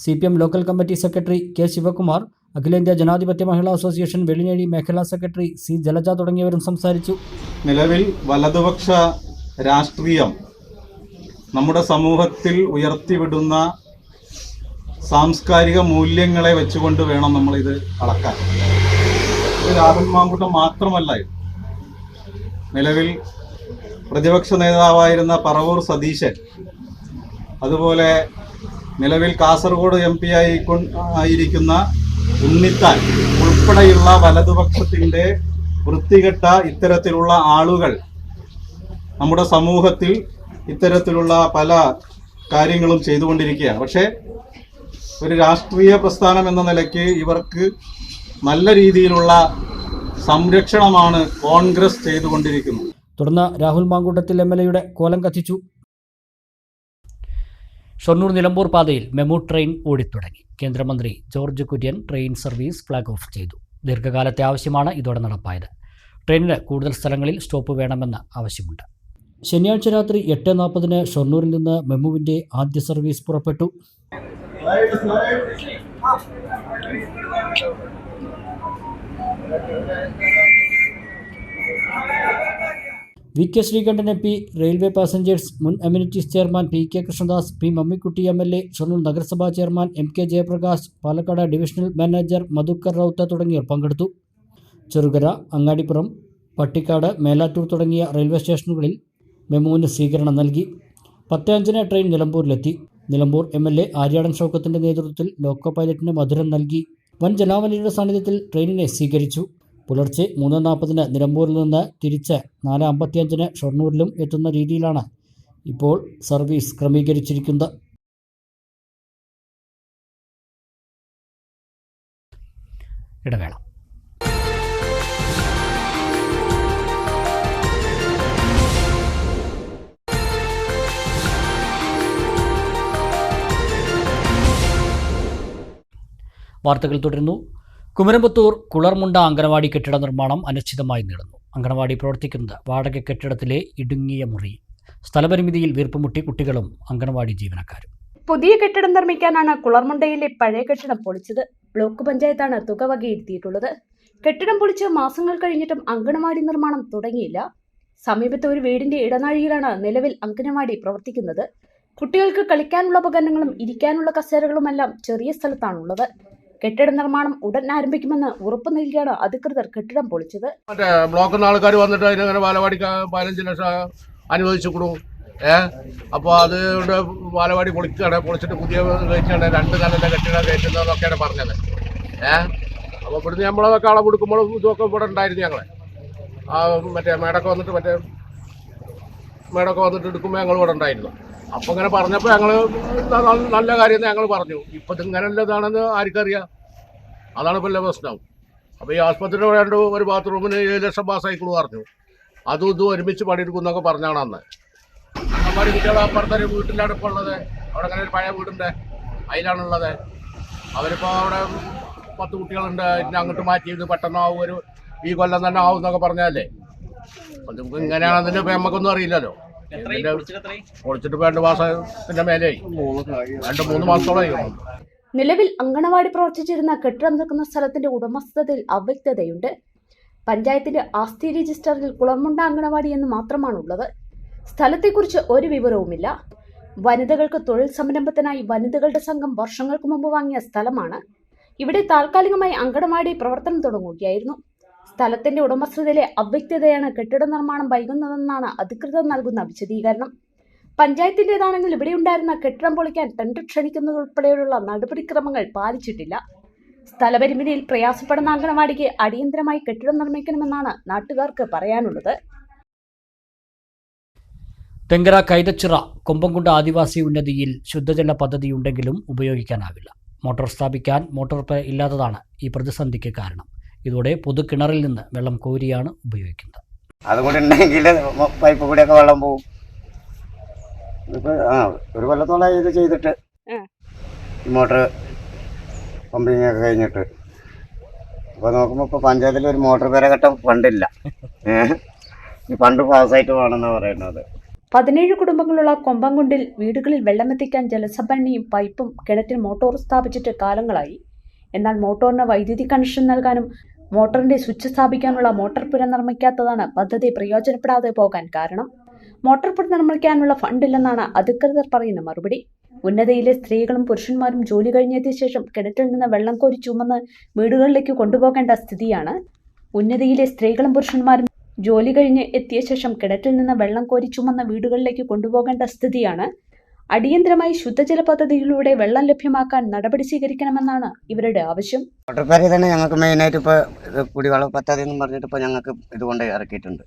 CPM local committee secretary K Sivakumar, അഖിലേന്ത്യാ ജനാധിപത്യ മഹിളാ അസോസിയേഷൻ വെള്ളിനേഴി മേഖലാ സെക്രട്ടറി C ജലജ തുടങ്ങിയവരും സംസാരിച്ചു. നിലവിൽ വലതുപക്ഷ രാഷ്ട്രീയം നമ്മുടെ സമൂഹത്തിൽ ഉയർത്തിവിടുന്ന സാംസ്കാരിക മൂല്യങ്ങളെ വെച്ചുകൊണ്ട് വേണം നമ്മളിത് അളക്കാൻ. ഇത് രാഹുൽ മാങ്കൂട്ടം മാത്രമല്ല. നിലവിൽ പ്രതിപക്ഷ നേതാവായിരുന്ന പറവൂർ സതീശൻ, അതുപോലെ നിലവിൽ കാസർഗോഡ് MP ആയിരിക്കുന്ന ഉണ്ണിത്താൻ ഉൾപ്പെടെയുള്ള വലതുപക്ഷത്തിൻ്റെ വൃത്തികെട്ട ഇത്തരത്തിലുള്ള ആളുകൾ നമ്മുടെ സമൂഹത്തിൽ ഇത്തരത്തിലുള്ള പല കാര്യങ്ങളും ചെയ്തുകൊണ്ടിരിക്കുകയാണ്. പക്ഷേ ഒരു രാഷ്ട്രീയ പ്രസ്ഥാനം എന്ന നിലയ്ക്ക് ഇവർക്ക് നല്ല രീതിയിലുള്ള സംരക്ഷണമാണ് കോൺഗ്രസ് ചെയ്തുകൊണ്ടിരിക്കുന്നത്. തുടർന്ന് രാഹുൽ മാങ്കൂട്ടത്തിൽ MLAയുടെ കോലം കത്തിച്ചു. ഷൊർണൂർ നിലമ്പൂർ പാതയിൽ മെമു ട്രെയിൻ ഓടിത്തുടങ്ങി. കേന്ദ്രമന്ത്രി George Kurian train service flag off ചെയ്തു. ദീർഘകാലത്തെ ആവശ്യമാണ് ഇതോടെ നടപ്പായത്. ട്രെയിനിന് കൂടുതൽ സ്ഥലങ്ങളിൽ സ്റ്റോപ്പ് വേണമെന്ന് ആവശ്യമുണ്ട്. ശനിയാഴ്ച രാത്രി 8:40 ഷൊർണൂരിൽ നിന്ന് മെമുവിൻ്റെ ആദ്യ സർവീസ് പുറപ്പെട്ടു. VK Sreekandan MP, railway passengers മുൻ amenities chairman PK Krishnadas, P Mammikutty MLA, Shoranur നഗരസഭാ chairman MK Jayaprakash, Palakkad divisional manager Madhukar Raut തുടങ്ങിയവർ പങ്കെടുത്തു. ചെറുകര, അങ്ങാടിപ്പുറം, പട്ടിക്കാട്, മേലാറ്റൂർ തുടങ്ങിയ റെയിൽവേ സ്റ്റേഷനുകളിൽ മെമുവിന് സ്വീകരണം നൽകി. 10:05 ട്രെയിൻ നിലമ്പൂരിലെത്തി. നിലമ്പൂർ MLA ആര്യാടൻ ഷൗക്കത്തിൻ്റെ നേതൃത്വത്തിൽ ലോക്കോ പൈലറ്റിന് മധുരം നൽകി. വൻ ജനാവലിയുടെ സാന്നിധ്യത്തിൽ ട്രെയിനിനെ സ്വീകരിച്ചു. പുലർച്ചെ 3:40 നിലമ്പൂരിൽ നിന്ന് തിരിച്ച് 4:55 ഷൊർണൂരിലും എത്തുന്ന രീതിയിലാണ് ഇപ്പോൾ സർവീസ് ക്രമീകരിച്ചിരിക്കുന്നത്. ഇടവേള. വാർത്തകൾ തുടരുന്നു. കുമരമ്പത്തൂർ കുളർമുണ്ട അങ്കണവാടി കെട്ടിട നിർമ്മാണം അനിശ്ചിതമായി നീളുന്നു. അങ്കണവാടി പ്രവർത്തിക്കുന്നത് വാടക കെട്ടിടത്തിലെ ഇടുങ്ങിയ മുറിയിൽ. സ്ഥലപരിമിതിയിൽ വീർപ്പുമുട്ടി കുട്ടികളും അങ്കണവാടി ജീവനക്കാരും. പുതിയ കെട്ടിടം നിർമ്മിക്കാനാണ് കുളർമുണ്ടയിലെ പഴയ കെട്ടിടം പൊളിച്ചത്. ബ്ലോക്ക് പഞ്ചായത്താണ് തുക വകയിരുത്തിയിട്ടുള്ളത്. കെട്ടിടം പൊളിച്ച് മാസങ്ങൾ കഴിഞ്ഞിട്ടും അങ്കണവാടി നിർമ്മാണം തുടങ്ങിയില്ല. സമീപത്തെ ഒരു വീടിന്റെ ഇടനാഴിയിലാണ് നിലവിൽ അങ്കണവാടി പ്രവർത്തിക്കുന്നത്. കുട്ടികൾക്ക് കളിക്കാനുള്ള ഉപകരണങ്ങളും ഇരിക്കാനുള്ള കസേരകളുമെല്ലാം ചെറിയ സ്ഥലത്താണുള്ളത്. കെട്ടിട നിർമ്മാണം ഉടൻ ആരംഭിക്കുമെന്ന് ഉറപ്പ് നൽകിയാണ് അധികൃതർ കെട്ടിടം പൊളിച്ചത്. മറ്റേ ബ്ലോക്കിൽ നിന്ന് ആൾക്കാർ വന്നിട്ട് അതിനങ്ങനെ ബാലവാടിക്ക് 15 ലക്ഷം അനുവദിച്ചു കൊടുക്കും. അപ്പോൾ അതുകൊണ്ട് ബാലവാടി പൊളിച്ചിട്ട് പുതിയ കയറ്റാണ് 2 നിലയുടെ കെട്ടിടം കയറ്റുന്നതെന്നൊക്കെയാണ് പറഞ്ഞത്. അപ്പോൾ ഇവിടുന്ന് നമ്മളതൊക്കെ അളവ് കൊടുക്കുമ്പോഴും ഇതൊക്കെ ഇവിടെ ഉണ്ടായിരുന്നു. ഞങ്ങൾ മറ്റേ മേടൊക്കെ വന്നിട്ട് എടുക്കുമ്പോൾ ഞങ്ങൾ ഇവിടെ ഉണ്ടായിരുന്നു. അപ്പോൾ ഇങ്ങനെ പറഞ്ഞപ്പോൾ ഞങ്ങൾ നല്ല കാര്യം ഞങ്ങൾ പറഞ്ഞു. ഇപ്പം ഇതിങ്ങനെയുള്ളതാണെന്ന് ആർക്കറിയാം. അതാണ് ഇപ്പോൾ എല്ലാ പ്രശ്നം. അപ്പോൾ ഈ ആസ്പത്രിയിൽ വേണ്ട ഒരു ബാത്റൂമിന് 7 ലക്ഷം പാസ്സായിക്കൂടും പറഞ്ഞു. അതും ഇതും ഒരുമിച്ച് പണിയെടുക്കുന്നൊക്കെ പറഞ്ഞാണ് അന്ന്. അംഗൻവാടി കുട്ടികളെ അപ്പുറത്തൊരു വീട്ടിലാണ് ഇപ്പോൾ ഉള്ളത്. അവിടെ അങ്ങനെ ഒരു പഴയ വീടുണ്ട്, അതിലാണുള്ളത്. അവരിപ്പോൾ അവിടെ 10 കുട്ടികളുണ്ട്. ഇതിനെ അങ്ങോട്ട് മാറ്റിയത് പെട്ടെന്നാവും, ഈ കൊല്ലം തന്നെ ആവും എന്നൊക്കെ പറഞ്ഞാലേ. അപ്പം നമുക്ക് ഇങ്ങനെയാണെന്നില്ല ഇപ്പം നമുക്കൊന്നും അറിയില്ലല്ലോ. പൊളിച്ചിട്ട് 2 മാസത്തിന്റെ മേലെയായി, 2-3 മാസത്തോളമായി. നിലവിൽ അങ്കണവാടി പ്രവർത്തിച്ചിരുന്ന കെട്ടിടം നിൽക്കുന്ന സ്ഥലത്തിന്റെ ഉടമസ്ഥതയിൽ അവ്യക്തതയുണ്ട്. പഞ്ചായത്തിന്റെ ആസ്തി രജിസ്റ്ററിൽ കുളർമുണ്ട അങ്കണവാടി എന്ന് മാത്രമാണുള്ളത്. സ്ഥലത്തെക്കുറിച്ച് ഒരു വിവരവുമില്ല. വനിതകൾക്ക് തൊഴിൽ സംരംഭത്തിനായി വനിതകളുടെ സംഘം വർഷങ്ങൾക്ക് മുമ്പ് വാങ്ങിയ സ്ഥലമാണ്. ഇവിടെ താൽക്കാലികമായി അങ്കണവാടി പ്രവർത്തനം തുടങ്ങുകയായിരുന്നു. സ്ഥലത്തിന്റെ ഉടമസ്ഥതയിലെ അവ്യക്തതയാണ് കെട്ടിട നിർമ്മാണം വൈകുന്നതെന്നാണ് അധികൃതർ നൽകുന്ന വിശദീകരണം. പഞ്ചായത്തിൻ്റെതാണെങ്കിൽ ഇവിടെയുണ്ടായിരുന്ന കെട്ടിടം പൊളിക്കാൻ ടെൻഡർ ക്ഷണിക്കുന്നതുൾപ്പെടെയുള്ള നടപടിക്രമങ്ങൾ പാലിച്ചിട്ടില്ല. സ്ഥലപരിമിതിയിൽ പ്രയാസപ്പെടുന്ന അങ്കണവാടിക്ക് അടിയന്തരമായി കെട്ടിടം നിർമ്മിക്കണമെന്നാണ് നാട്ടുകാർക്ക് പറയാനുള്ളത്. തെങ്കര കൈതച്ചിറ കൊമ്പംകുണ്ട് ആദിവാസി ഉന്നതിയിൽ ശുദ്ധജല പദ്ധതിയുണ്ടെങ്കിലും ഉപയോഗിക്കാനാവില്ല. മോട്ടോർ സ്ഥാപിക്കാൻ മോട്ടോർ ഇല്ലാത്തതാണ് ഈ പ്രതിസന്ധിക്ക് കാരണം. ഇതോടെ പൊതുകിണറിൽ നിന്ന് വെള്ളം കോരിയാണ് ഉപയോഗിക്കുന്നത്. അതുകൊണ്ടുണ്ടെങ്കിൽ പൈപ്പ് കൂടെയൊക്കെ വെള്ളം പോകും. ഇപ്പോൾ ഒരു കൊല്ലത്തോളം ഇത് ചെയ്തിട്ട് മോട്ടർ പമ്പിങ് ഒക്കെ കഴിഞ്ഞിട്ട് അപ്പോൾ നോക്കുമ്പോൾ ഇപ്പോൾ പഞ്ചായത്തിൽ ഒരു മോട്ടോർ പേരഘട്ടം ഫണ്ടില്ല. ഈ ഫണ്ട് പാസ്സായിട്ട് വേണമെന്നാണ് പറയുന്നത്. 17 കുടുംബങ്ങളുള്ള കൊമ്പംകുണ്ടിൽ വീടുകളിൽ വെള്ളമെത്തിക്കാൻ ജലസംഭരണിയും പൈപ്പും കിണറ്റിൽ മോട്ടോർ സ്ഥാപിച്ചിട്ട് കാലങ്ങളായി. എന്നാൽ മോട്ടോറിന് വൈദ്യുതി കണക്ഷൻ നൽകാനും മോട്ടറിന്റെ സ്വിച്ച് സ്ഥാപിക്കാനുള്ള മോട്ടോർ പുര നിർമ്മിക്കാത്തതാണ് പദ്ധതി പ്രയോജനപ്പെടാതെ പോകാൻ കാരണം. മോട്ടോർ പുര നിർമ്മിക്കാനുള്ള ഫണ്ടില്ലെന്നാണ് അധികൃതർ പറയുന്ന മറുപടി. ഉന്നതയിലെ സ്ത്രീകളും പുരുഷന്മാരും ജോലി കഴിഞ്ഞെത്തിയ ശേഷം കിണറ്റിൽ നിന്ന് വെള്ളം കോരി ചുമന്ന് വീടുകളിലേക്ക് കൊണ്ടുപോകേണ്ട സ്ഥിതിയാണ്. ഉന്നതയിലെ സ്ത്രീകളും പുരുഷന്മാരും ജോലി കഴിഞ്ഞ് എത്തിയ ശേഷം കിണറ്റിൽ നിന്ന് വെള്ളം കോരി ചുമന്ന് വീടുകളിലേക്ക് കൊണ്ടുപോകേണ്ട സ്ഥിതിയാണ്. അടിയന്തരമായി ശുദ്ധജല പദ്ധതിയിലൂടെ വെള്ളം ലഭ്യമാക്കാൻ നടപടി സ്വീകരിക്കണമെന്നാണ് ഇവരുടെ ആവശ്യം. മോട്ടോർ തന്നെ ഞങ്ങൾക്ക് മെയിനായിട്ട് ഇപ്പോൾ കുടിവെള്ള പദ്ധതി എന്ന് പറഞ്ഞിട്ട് ഇപ്പോൾ ഞങ്ങൾക്ക് ഇതുകൊണ്ട് ഇറക്കിയിട്ടുണ്ട്.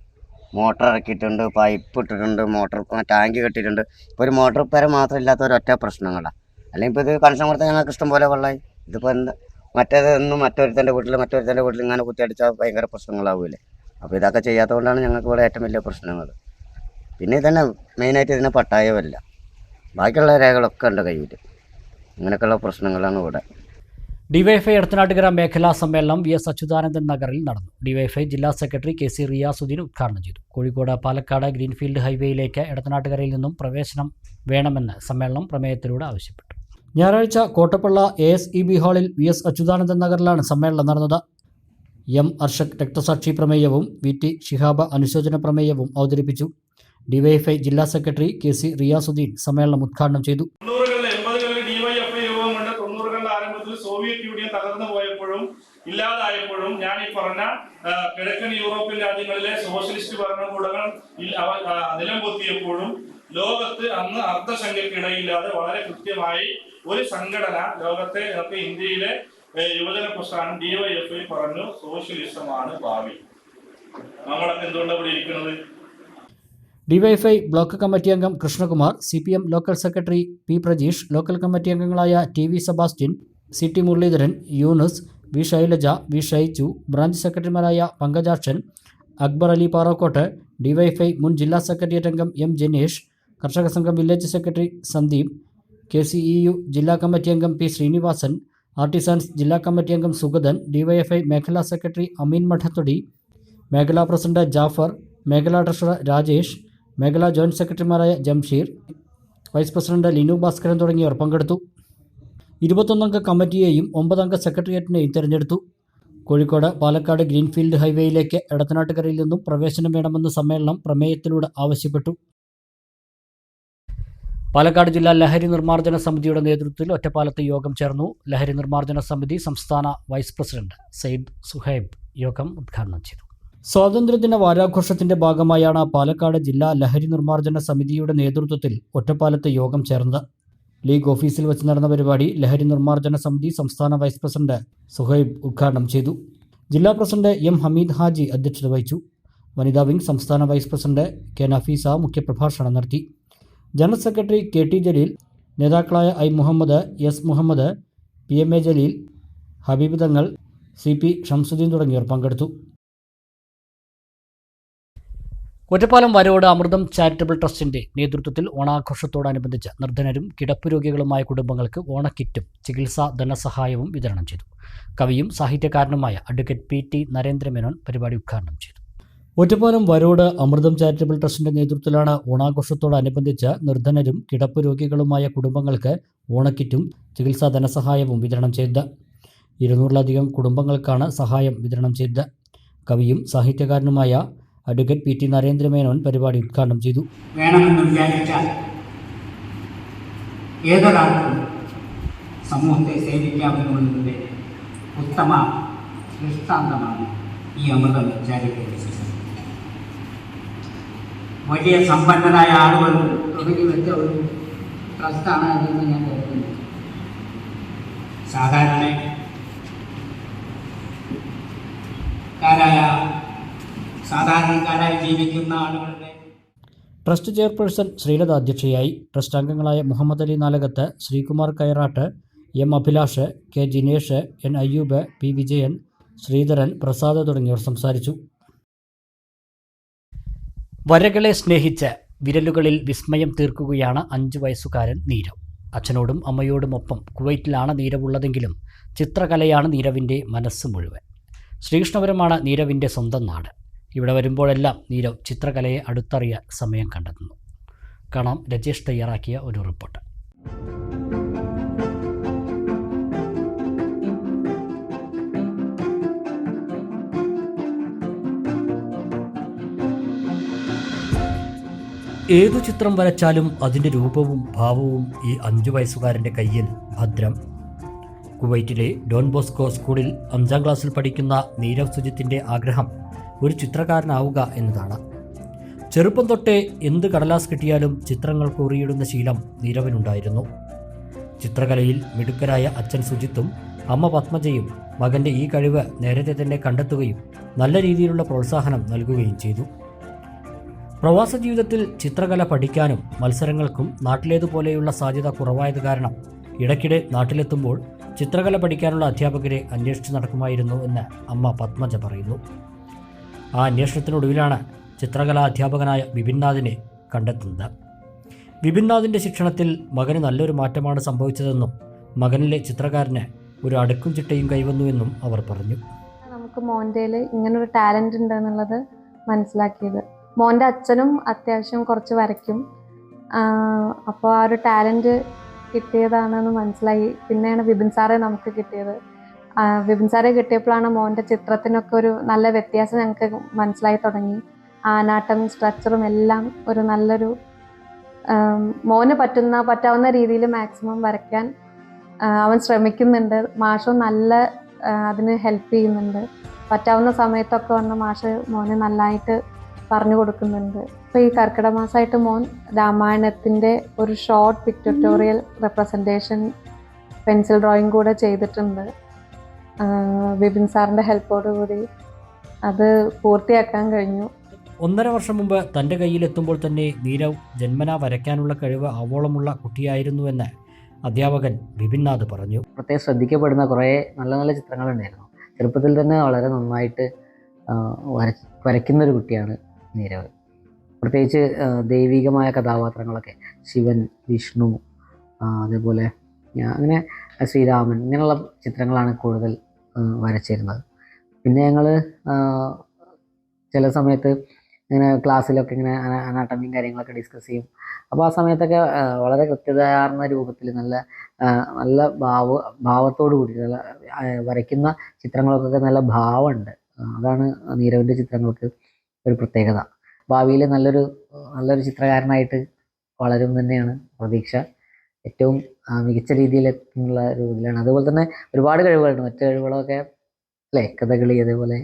മോട്ടർ ഇറക്കിയിട്ടുണ്ട്, പൈപ്പ് ഇട്ടിട്ടുണ്ട്, മോട്ടോർ ടാങ്ക് കെട്ടിയിട്ടുണ്ട്. ഇപ്പോൾ ഒരു മോട്ടോർ പേര മാത്രം ഇല്ലാത്ത ഒരൊറ്റ പ്രശ്നങ്ങളാണ്. അല്ലെങ്കിൽ ഇപ്പോൾ ഇത് കണക്ഷൻ കൊടുത്താൽ ഞങ്ങൾക്ക് ഇഷ്ടംപോലെ വെള്ളമായി. ഇതിപ്പോൾ മറ്റേതൊന്നും മറ്റൊരുത്തൻ്റെ വീട്ടിൽ ഇങ്ങനെ കുത്തിയടിച്ചാൽ ഭയങ്കര പ്രശ്നങ്ങളാവില്ലേ. അപ്പോൾ ഇതൊക്കെ ചെയ്യാത്തതുകൊണ്ടാണ് ഞങ്ങൾക്ക് ഇവിടെ ഏറ്റവും വലിയ പ്രശ്നങ്ങൾ. പിന്നെ ഇതന്നെ മെയിനായിട്ട് ഇതിനെ പട്ടായമില്ല, ബാക്കിയുള്ള രേഖകളൊക്കെ ഉണ്ട് കയ്യിൽ. ഇങ്ങനെയൊക്കെയുള്ള പ്രശ്നങ്ങളാണ് ഇവിടെ. ഡിവൈഎഫ്ഐ എടത്തനാട്ടുകര മേഖലാ സമ്മേളനം VS അച്യുതാനന്ദൻ നഗറിൽ നടന്നു. ഡിവൈഎഫ്ഐ ജില്ലാ സെക്രട്ടറി KC റിയാസുദ്ദീൻ ഉദ്ഘാടനം ചെയ്തു. കോഴിക്കോട് പാലക്കാട് ഗ്രീൻഫീൽഡ് ഹൈവേയിലേക്ക് എടത്തനാട്ടുകരയിൽ നിന്നും പ്രവേശനം വേണമെന്ന് സമ്മേളനം പ്രമേയത്തിലൂടെ ആവശ്യപ്പെട്ടു. ഞായറാഴ്ച കോട്ടപ്പള്ള ASEB ഹാളിൽ VS അച്യുതാനന്ദൻ നഗറിലാണ് സമ്മേളനം നടന്നത്. M അർഷക് രക്തസാക്ഷി പ്രമേയവും VT ഷിഹാബ് അനുശോചന പ്രമേയവും അവതരിപ്പിച്ചു. ഡിവൈഎഫ്ഐ ജില്ലാ സെക്രട്ടറി KC റിയാസുദ്ദീൻ സമ്മേളനം ഉദ്ഘാടനം ചെയ്തു. സോവിയറ്റ് യൂണിയൻ തകർന്നു പോയപ്പോഴും ഇല്ലാതായപ്പോഴും ഞാൻ ഈ പറഞ്ഞ കിഴക്കൻ യൂറോപ്യൻ രാജ്യങ്ങളിലെ സോഷ്യലിസ്റ്റ് ഭരണകൂടങ്ങൾ നിലം പൊത്തിയപ്പോഴും ലോകത്ത് അന്ന് അർദ്ധസംഖ്യക്കിടയില്ലാതെ വളരെ കൃത്യമായി ഒരു സംഘടന ലോകത്തെ ഇന്ത്യയിലെ യുവജന പ്രസ്ഥാനം DYFI പറഞ്ഞു, സോഷ്യലിസമാണ് ഭാവി. നമ്മളൊക്കെ എന്തുകൊണ്ടാണ് ഇവിടെ ഇരിക്കുന്നത്? ഡിവൈഎഫ്ഐ ബ്ലോക്ക് കമ്മിറ്റി അംഗം Krishnakumar, CPM local secretary P. Prajeesh, local committee അംഗങ്ങളായ TV Sebastian, CT Muraleedharan, Yunus, V. Shailaja, V. Shaiju, branch സെക്രട്ടറിമാരായ പങ്കജാക്ഷൻ, അക്ബർ അലി പാറോക്കോട്ട്, ഡിവൈഎഫ്ഐ മുൻ ജില്ലാ സെക്രട്ടേറിയറ്റ് അംഗം M. Janesh, Karshaka Sangham village secretary Sandeep, KCEU ജില്ലാ കമ്മിറ്റി അംഗം P. ശ്രീനിവാസൻ, ആർട്ടിസാൻസ് ജില്ലാ കമ്മിറ്റി അംഗം സുഗതൻ, ഡിവൈഎഫ്ഐ മേഖലാ സെക്രട്ടറി അമീൻ മഠത്തൊടി, മേഖലാ പ്രസിഡന്റ് ജാഫർ, മേഖലാ ട്രഷറർ രാജേഷ്, മേഖലാ ജോയിന്റ് സെക്രട്ടറിമാരായ ജംഷീർ, വൈസ് പ്രസിഡന്റ് ലിനു ഭാസ്കരൻ തുടങ്ങിയവർ പങ്കെടുത്തു. 21 അംഗ കമ്മിറ്റിയെയും 9 അംഗ സെക്രട്ടേറിയറ്റിനെയും തിരഞ്ഞെടുത്തു. കോഴിക്കോട് പാലക്കാട് ഗ്രീൻഫീൽഡ് ഹൈവേയിലേക്ക് എടത്തനാട്ടുകരയിൽ നിന്നും പ്രവേശനം വേണമെന്ന് സമ്മേളനം പ്രമേയത്തിലൂടെ ആവശ്യപ്പെട്ടു. പാലക്കാട് ജില്ലാ ലഹരി നിർമ്മാർജ്ജന സമിതിയുടെ നേതൃത്വത്തിൽ ഒറ്റപ്പാലത്ത് യോഗം ചേർന്നു. ലഹരി നിർമ്മാർജ്ജന സമിതി സംസ്ഥാന വൈസ് പ്രസിഡന്റ് സയ്യിദ് സുഹൈബ് യോഗം ഉദ്ഘാടനം ചെയ്തു. സ്വാതന്ത്ര്യദിന വാരാഘോഷത്തിന്റെ ഭാഗമായാണ് പാലക്കാട് ജില്ലാ ലഹരി നിർമ്മാർജ്ജന സമിതിയുടെ നേതൃത്വത്തിൽ ഒറ്റപ്പാലത്ത് യോഗം ചേർന്നത്. ലീഗ് ഓഫീസിൽ വെച്ച് നടന്ന പരിപാടി ലഹരി നിർമ്മാർജ്ജന സമിതി സംസ്ഥാന വൈസ് പ്രസിഡന്റ് സുഹൈബ് ഉദ്ഘാടനം ചെയ്തു. ജില്ലാ പ്രസിഡന്റ് M. ഹമീദ് ഹാജി അധ്യക്ഷത വഹിച്ചു. വനിതാ വിംഗ് സംസ്ഥാന വൈസ് പ്രസിഡന്റ് K. നഫീസ മുഖ്യപ്രഭാഷണം നടത്തി. ജനറൽ സെക്രട്ടറി KT ജലീൽ, നേതാക്കളായ I. Muhammad, S. Muhammad, PMA Jaleel, Habib Thangal, CP Shamsuddin തുടങ്ങിയവർ പങ്കെടുത്തു. ഒറ്റപ്പാലം വരോട് അമൃതം ചാരിറ്റബിൾ ട്രസ്റ്റിന്റെ നേതൃത്വത്തിൽ ഓണാഘോഷത്തോടനുബന്ധിച്ച് നിർധനരും കിടപ്പുരോഗികളുമായ കുടുംബങ്ങൾക്ക് ഓണക്കിറ്റും ചികിത്സാ ധനസഹായവും വിതരണം ചെയ്തു. കവിയും സാഹിത്യകാരനുമായ അഡ്വക്കേറ്റ് PT നരേന്ദ്രമേനോൻ പരിപാടി ഉദ്ഘാടനം ചെയ്തു. ഒറ്റപ്പാലം വരോട് അമൃതം ചാരിറ്റബിൾ ട്രസ്റ്റിന്റെ നേതൃത്വത്തിലാണ് ഓണാഘോഷത്തോടനുബന്ധിച്ച് നിർധനരും കിടപ്പുരോഗികളുമായ കുടുംബങ്ങൾക്ക് ഓണക്കിറ്റും ചികിത്സാ ധനസഹായവും വിതരണം ചെയ്തത്. 200-ലധികം കുടുംബങ്ങൾക്കാണ് സഹായം വിതരണം ചെയ്തത്. കവിയും സാഹിത്യകാരനുമായ അഡ്വക്കേറ്റ് PT നരേന്ദ്രമേനോൻ പരിപാടി ഉദ്ഘാടനം ചെയ്തു. വേണമെന്ന് വിചാരിച്ചാൽ ഏതൊരാൾക്കും സമൂഹത്തെ സേവിക്കാമെന്നുള്ളതിൻ്റെ ഉത്തമ ദൃഷ്ടാന്തമാണ് ഈ അമൃതം ചാരിറ്റബിൾ ട്രസ്റ്റ്. വലിയ സമ്പന്നരായ ആളുകൾ തുടങ്ങി വെച്ച ഒരു ട്രസ്റ്റാണ് അതെന്ന് ഞാൻ കരുതുന്നു. സാധാരണക്കാരായി ജീവിക്കുന്ന ആളുകളുടെ ട്രസ്റ്റ് ചെയർപേഴ്സൺ ശ്രീലത അധ്യക്ഷയായി. ട്രസ്റ്റ് അംഗങ്ങളായ Muhammad Ali Nalakath, Sreekumar Kayarat, M. Abhilash, K. Jinesh, N. Ayyub, P. Vijayan, Sreedharan, Prasad തുടങ്ങിയവർ സംസാരിച്ചു. വരകളെ സ്നേഹിച്ച് വിരലുകളിൽ വിസ്മയം തീർക്കുകയാണ് 5 വയസ്സുകാരൻ നീരവ്. അച്ഛനോടും അമ്മയോടുമൊപ്പം കുവൈറ്റിലാണ് നീരവുള്ളതെങ്കിലും ചിത്രകലയാണ് നീരവിൻ്റെ മനസ്സ് മുഴുവൻ. ശ്രീകൃഷ്ണപുരമാണ് നീരവിൻ്റെ സ്വന്തം നാട്. ഇവിടെ വരുമ്പോഴെല്ലാം നീരവ് ചിത്രകലയെ അടുത്തറിയാൻ സമയം കണ്ടെത്തുന്നു. കാണാം രജേഷ് തയ്യാറാക്കിയ ഒരു റിപ്പോർട്ട്. ഏതു ചിത്രം വരച്ചാലും അതിൻ്റെ രൂപവും ഭാവവും ഈ 5 വയസ്സുകാരൻ്റെ കയ്യിൽ ഭദ്രം. കുവൈറ്റിലെ ഡോൺ ബോസ്കോ സ്കൂളിൽ 5ാം ക്ലാസ്സിൽ പഠിക്കുന്ന നീരവ് സുജിത്തിൻ്റെ ആഗ്രഹം ഒരു ചിത്രകാരനാവുക എന്നതാണ്. ചെറുപ്പം തൊട്ടേ എന്ത് കടലാസ് കിട്ടിയാലും ചിത്രങ്ങൾ കുറിയിടുന്ന ശീലം നീരവിനുണ്ടായിരുന്നു. ചിത്രകലയിൽ മിടുക്കരായ അച്ഛൻ സുജിത്തും അമ്മ പത്മജയും മകൻ്റെ ഈ കഴിവ് നേരത്തെ തന്നെ കണ്ടെത്തുകയും നല്ല രീതിയിലുള്ള പ്രോത്സാഹനം നൽകുകയും ചെയ്തു. പ്രവാസ ജീവിതത്തിൽ ചിത്രകല പഠിക്കാനും മത്സരങ്ങൾക്കും നാട്ടിലേതുപോലെയുള്ള സാധ്യത കുറവായത് കാരണം ഇടയ്ക്കിടെ നാട്ടിലെത്തുമ്പോൾ ചിത്രകല പഠിക്കാനുള്ള അധ്യാപകരെ അന്വേഷിച്ച് നടക്കുമായിരുന്നു എന്ന് അമ്മ പത്മജ പറയുന്നു. ആ അന്വേഷണത്തിനൊടുവിലാണ് ചിത്രകലാ അധ്യാപകനായ വിപിൻനാഥിനെ കണ്ടെത്തുന്നത്. വിപിൻനാഥിൻ്റെ ശിക്ഷണത്തിൽ മകന് നല്ലൊരു മാറ്റമാണ് സംഭവിച്ചതെന്നും മകനിലെ ചിത്രകാരന് ഒരു അടുക്കും ചിട്ടയും കൈവന്നുവെന്നും അവർ പറഞ്ഞു. നമുക്ക് മോൻ്റെയിൽ ഇങ്ങനൊരു ടാലൻ്റ് ഉണ്ടെന്നുള്ളത് മനസ്സിലാക്കിയത്. മോൻ്റെ അച്ഛനും അത്യാവശ്യം കുറച്ച് വരയ്ക്കും. അപ്പോൾ ആ ഒരു ടാലൻറ്റ് കിട്ടിയതാണെന്ന് മനസ്സിലായി. പിന്നെയാണ് വിപിൻ സാറെ നമുക്ക് കിട്ടിയത്. വിപിൻ സാറെ കിട്ടിയപ്പോഴാണ് മോൻ്റെ ചിത്രത്തിനൊക്കെ ഒരു നല്ല വ്യത്യാസം ഞങ്ങൾക്ക് മനസ്സിലായി തുടങ്ങി. ആനാട്ടം സ്ട്രക്ചറും എല്ലാം ഒരു നല്ലൊരു മോന് പറ്റാവുന്ന രീതിയിൽ മാക്സിമം വരയ്ക്കാൻ അവൻ ശ്രമിക്കുന്നുണ്ട്. മാഷും നല്ല അതിന് ഹെൽപ്പ് ചെയ്യുന്നുണ്ട്. പറ്റാവുന്ന സമയത്തൊക്കെ വന്ന് മാഷ് മോന് നല്ലതായിട്ട് പറഞ്ഞു കൊടുക്കുന്നുണ്ട്. ഇപ്പോൾ ഈ കർക്കിടക മാസമായിട്ട് മോൻ രാമായണത്തിൻ്റെ ഒരു short pictorial representation pencil drawing കൂടെ ചെയ്തിട്ടുണ്ട്. വിപിൻ സാറിൻ്റെ ഹെൽപ്പോടുകൂടി അത് പൂർത്തിയാക്കാൻ കഴിഞ്ഞു. 1.5 വർഷം മുമ്പ് തൻ്റെ കയ്യിലെത്തുമ്പോൾ തന്നെ നീരവ് ജന്മനാ വരയ്ക്കാനുള്ള കഴിവ് ആവോളമുള്ള കുട്ടിയായിരുന്നുവെന്ന് അധ്യാപകൻ വിപിൻനാഥ് പറഞ്ഞു. പ്രത്യേകം ശ്രദ്ധിക്കപ്പെടുന്ന കുറേ നല്ല നല്ല ചിത്രങ്ങളുണ്ടായിരുന്നു. ചെറുപ്പത്തിൽ തന്നെ വളരെ നന്നായിട്ട് വരയ്ക്കുന്നൊരു കുട്ടിയാണ് നീരവ്. പ്രത്യേകിച്ച് ദൈവികമായ കഥാപാത്രങ്ങളൊക്കെ ശിവൻ, വിഷ്ണു, അതേപോലെ അങ്ങനെ ശ്രീരാമൻ, ഇങ്ങനെയുള്ള ചിത്രങ്ങളാണ് കൂടുതൽ വരച്ചിരുന്നത്. പിന്നെ ഞങ്ങൾ ചില സമയത്ത് ഇങ്ങനെ ക്ലാസ്സിലൊക്കെ ഇങ്ങനെ അനാട്ടമിയും കാര്യങ്ങളൊക്കെ ഡിസ്കസ് ചെയ്യും. അപ്പോൾ ആ സമയത്തൊക്കെ വളരെ കൃത്യതയാർന്ന രൂപത്തിൽ നല്ല ഭാവത്തോടു കൂടി വരയ്ക്കുന്ന ചിത്രങ്ങൾക്കൊക്കെ നല്ല ഭാവമുണ്ട്. അതാണ് നീരവിൻ്റെ ചിത്രങ്ങൾക്ക് ഒരു പ്രത്യേകത. ഭാവിയിൽ നല്ലൊരു ചിത്രകാരനായിട്ട് വളരും തന്നെയാണ് പ്രതീക്ഷ. ഏറ്റവും മികച്ച രീതിയിൽ എത്തുന്നുള്ള ഒരു ഇതിലാണ്. അതുപോലെ തന്നെ ഒരുപാട് കഴിവുകളുണ്ട്. മറ്റു കഴിവുകളൊക്കെ അല്ലേ, കഥകളി, അതേപോലെ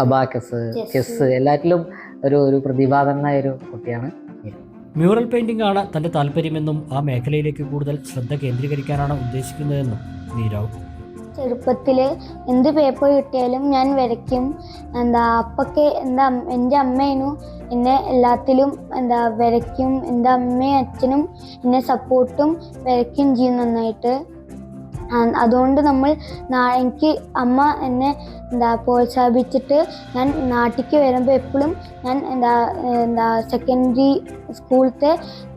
അബാക്കസ്, ചെസ്, എല്ലാറ്റിലും ഒരു പ്രതിഭാതനായ ഒരു കുട്ടിയാണ്. മ്യൂറൽ പെയിന്റിംഗ് ആണ് തൻ്റെ താല്പര്യമെന്നും ആ മേഖലയിലേക്ക് കൂടുതൽ ശ്രദ്ധ കേന്ദ്രീകരിക്കാനാണ് ഉദ്ദേശിക്കുന്നതെന്നും നീരവ്. ചെറുപ്പത്തിൽ എന്ത് പേപ്പർ കിട്ടിയാലും ഞാൻ വരയ്ക്കും. അപ്പൊക്കെ എൻ്റെ അമ്മേനു എന്നെ എല്ലാത്തിലും വരയ്ക്കും. എൻ്റെ അമ്മയും അച്ഛനും എന്നെ സപ്പോർട്ടും വരയ്ക്കും ചെയ്യും നന്നായിട്ട്. അതുകൊണ്ട് എനിക്ക് അമ്മ എന്നെ പ്രോത്സാഹിപ്പിച്ചിട്ട് ഞാൻ നാട്ടിലേക്ക് വരുമ്പോൾ എപ്പോഴും ഞാൻ സെക്കൻഡറി സ്കൂളത്തെ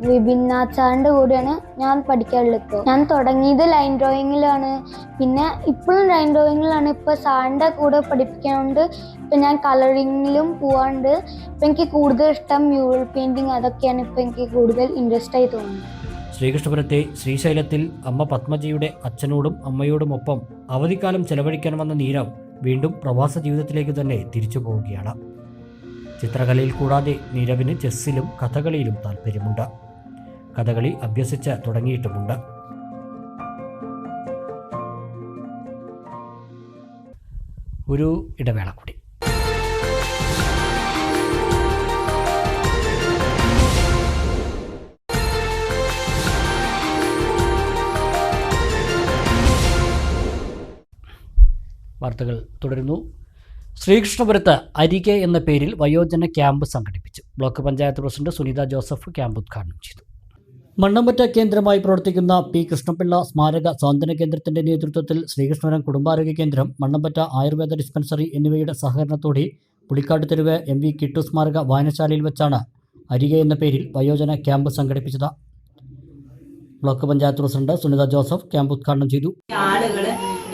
വിപിൻനാഥ് സാറിൻ്റെ കൂടെയാണ് ഞാൻ പഠിക്കാറുള്ളത്. ഞാൻ തുടങ്ങിയത് ലൈൻ ഡ്രോയിങ്ങിലാണ്. പിന്നെ ഇപ്പോഴും ലൈൻ ഡ്രോയിങ്ങിലാണ്. ഇപ്പോൾ സാറിൻ്റെ കൂടെ പഠിപ്പിക്കാറുണ്ട്. ഇപ്പം ഞാൻ കളറിങ്ങിലും പോവാണ്ട്. ഇപ്പം എനിക്ക് കൂടുതൽ ഇഷ്ടം മ്യൂറൽ പെയിൻറ്റിങ്, അതൊക്കെയാണ് ഇപ്പം എനിക്ക് കൂടുതൽ ഇൻട്രസ്റ്റ് ആയി തോന്നുന്നത്. ശ്രീകൃഷ്ണപുരത്തെ ശ്രീശൈലത്തിൽ അമ്മ പത്മജിയുടെ അച്ഛനോടും അമ്മയോടുമൊപ്പം അവധിക്കാലം ചെലവഴിക്കാൻ വന്ന നീരവ് വീണ്ടും പ്രവാസ ജീവിതത്തിലേക്ക് തന്നെ തിരിച്ചു പോവുകയാണ്. ചിത്രകലയിൽ കൂടാതെ നീരവിന് ചെസ്സിലും കഥകളിയിലും താല്പര്യമുണ്ട്. കഥകളി അഭ്യസിച്ച് തുടങ്ങിയിട്ടുമുണ്ട്. ഒരു ഇടവേള കൂടി. വാർത്തകൾ തുടരുന്നു. ശ്രീകൃഷ്ണപുരത്ത് അരികെ എന്ന പേരിൽ വയോജന ക്യാമ്പ് സംഘടിപ്പിച്ചു. Block panchayat president Sunitha Joseph camp ഉദ്ഘാടനം ചെയ്തു. മണ്ണമ്പറ്റ കേന്ദ്രമായി പ്രവർത്തിക്കുന്ന പി കൃഷ്ണപിള്ള സ്മാരക സ്വാതന്ത്ര്യ കേന്ദ്രത്തിന്റെ നേതൃത്വത്തിൽ ശ്രീകൃഷ്ണപുരം കുടുംബാരോഗ്യ കേന്ദ്രം, മണ്ണമ്പറ്റ ആയുർവേദ ഡിസ്പെൻസറി എന്നിവയുടെ സഹകരണത്തോടെ പുളിക്കാട് തെരുവ് എം വി കിട്ടു സ്മാരക വായനശാലയിൽ വെച്ചാണ് അരികെ എന്ന പേരിൽ വയോജന ക്യാമ്പ് സംഘടിപ്പിച്ചത്. Block panchayat president Sunitha Joseph camp ഉദ്ഘാടനം ചെയ്തു.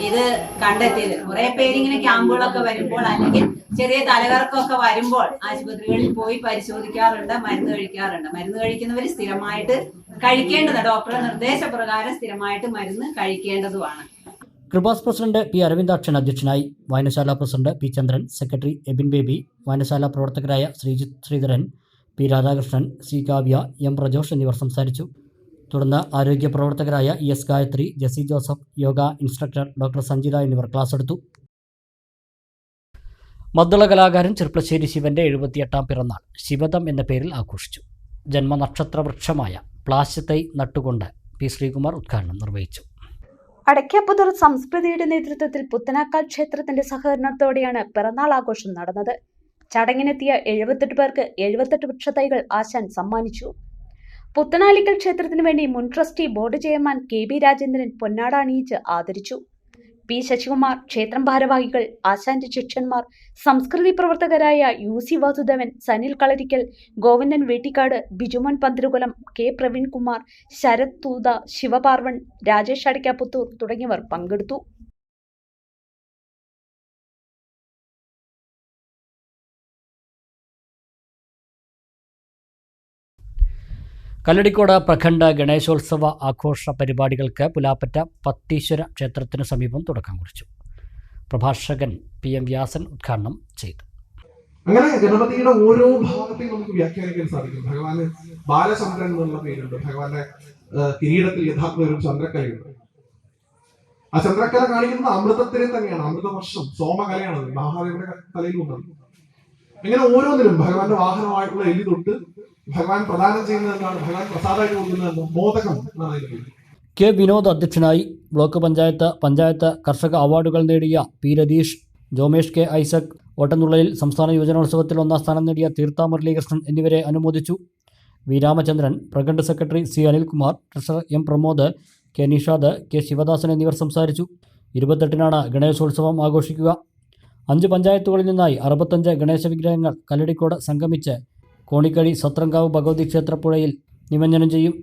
ഇത് കണ്ടെത്തിയത് കുറെ പേരിങ്ങനെ ക്യാമ്പുകളൊക്കെ വരുമ്പോൾ അല്ലെങ്കിൽ ചെറിയ തലകറക്കമൊക്കെ വരുമ്പോൾ ആശുപത്രികളിൽ പോയി പരിശോധിക്കാറുണ്ട്, മരുന്ന് കഴിക്കാറുണ്ട്. മരുന്ന് കഴിക്കുന്നവർ സ്ഥിരമായിട്ട് കഴിക്കേണ്ടത്, ഡോക്ടറുടെ നിർദ്ദേശപ്രകാരം സ്ഥിരമായിട്ട് മരുന്ന് കഴിക്കേണ്ടതുമാണ്. കൃപാസ് പ്രസിഡന്റ് പി അരവിന്ദാക്ഷൻ അധ്യക്ഷനായി. വായനശാല president P Chandran, secretary Ebin Baby, വായനശാല പ്രവർത്തകരായ Sreejith Sreedharan, P Radhakrishnan, C Kavya, M Prajosh എന്നിവർ സംസാരിച്ചു. തുടർന്ന് ആരോഗ്യ പ്രവർത്തകരായ S Gayathri, Jessy Joseph, yoga instructor doctor Sanjitha എന്നിവർ ക്ലാസ് എടുത്തു. മദ്ദള കലാകാരൻ ചെർപ്പളശ്ശേരി ശിവന്റെ 78ാം പിറന്നാൾ ശിവദം എന്ന പേരിൽ ആഘോഷിച്ചു. ജന്മനക്ഷത്ര വൃക്ഷമായ പ്ലാശ്യത്തൈ നട്ടുകൊണ്ട് പി ശ്രീകുമാർ ഉദ്ഘാടനം നിർവഹിച്ചു. അടയ്ക്കാപ്പുതൂർ സംസ്കൃതിയുടെ നേതൃത്വത്തിൽ പുത്തനാക്കാൽ ക്ഷേത്രത്തിന്റെ സഹകരണത്തോടെയാണ് പിറന്നാൾ ആഘോഷം നടന്നത്. ചടങ്ങിനെത്തിയ 78 പേർക്ക് 78 വൃക്ഷത്തൈകൾ ആശാൻ സമ്മാനിച്ചു. പുത്തനാലിക്കൽ ക്ഷേത്രത്തിനു വേണ്ടി മുൻ trustee board chairman KB Rajendran പൊന്നാട അണിയിച്ച് ആദരിച്ചു. പി ശശികുമാർ, ക്ഷേത്രം ഭാരവാഹികൾ, ആശാന്റെ ശിഷ്യന്മാർ, സംസ്കൃതി പ്രവർത്തകരായ UC വാസുദേവൻ, സനിൽ കളരിക്കൽ, ഗോവിന്ദൻ വേട്ടിക്കാട്, ബിജുമോൻ പന്തിരുകുലം, K പ്രവീൺകുമാർ, ശരത് തൂത, ശിവപാർവൺ, രാജേഷ് അടയ്ക്കാപ്പുത്തൂർ തുടങ്ങിയവർ പങ്കെടുത്തു. കല്ലടിക്കോട് പ്രഖണ്ഡ ഗണേശോത്സവ ആഘോഷ പരിപാടികൾക്ക് പുലാപ്പറ്റ പത്തീശ്വര ക്ഷേത്രത്തിന് സമീപം തുടക്കം കുറിച്ചു. പ്രഭാഷകൻ PM വ്യാസൻ ഉദ്ഘാടനം ചെയ്തു. അങ്ങനെ ഗണപതിയുടെ ഓരോ ഭാഗത്തെയും നമുക്ക് വ്യാഖ്യാനിക്കാൻ സാധിക്കും. ഭഗവാന് ബാലചന്ദ്രൻ എന്നുള്ള പേരുണ്ട്. ഭഗവാന്റെ കിരീടത്തിൽ യഥാർത്ഥ ഒരു ചന്ദ്രക്കലയുണ്ട്. ആ ചന്ദ്രക്കല കാണിക്കുന്നത് അമൃതത്തിനെ തന്നെയാണ്. അമൃതവർഷം സോമകലയാണ് മഹാദേവന്റെ കലയിലുണ്ട്. ഇങ്ങനെ ഓരോന്നിലും ഭഗവാന്റെ വാഹനമായിട്ടുള്ള എലി തൊട്ട് ഭഗവാൻ പ്രദാനം ചെയ്യുന്നതെന്നാണ്, ഭഗവാൻ പ്രസാദമായിട്ട് കൊടുക്കുന്നതെന്ന് മോദകം എന്നാണ് അതിന്റെ പേര്. K വിനോദ് അധ്യക്ഷനായി. ബ്ലോക്ക് പഞ്ചായത്ത് കർഷക അവാർഡുകൾ നേടിയ P രതീഷ്, ജോമേഷ് K ഐസക്, ഓട്ടംതുള്ളലിൽ സംസ്ഥാന യുവജനോത്സവത്തിൽ 1ാം സ്ഥാനം നേടിയ തീർത്ഥ മുരളീകൃഷ്ണൻ എന്നിവരെ അനുമോദിച്ചു. V Ramachandran, Prakhand secretary C Anilkumar, treasurer M Pramod, K Nishad, K Sivadasan എന്നിവർ സംസാരിച്ചു. 28-നാണ് ഗണേശോത്സവം ആഘോഷിക്കുക. 5 പഞ്ചായത്തുകളിൽ നിന്നായി 65 ഗണേശ വിഗ്രഹങ്ങൾ കല്ലടിക്കോട് സംഗമിച്ച് കോണിക്കഴി സത്രങ്കാവ് ഭഗവതി ക്ഷേത്രപ്പുഴയിൽ നിമജ്ജനം ചെയ്യും.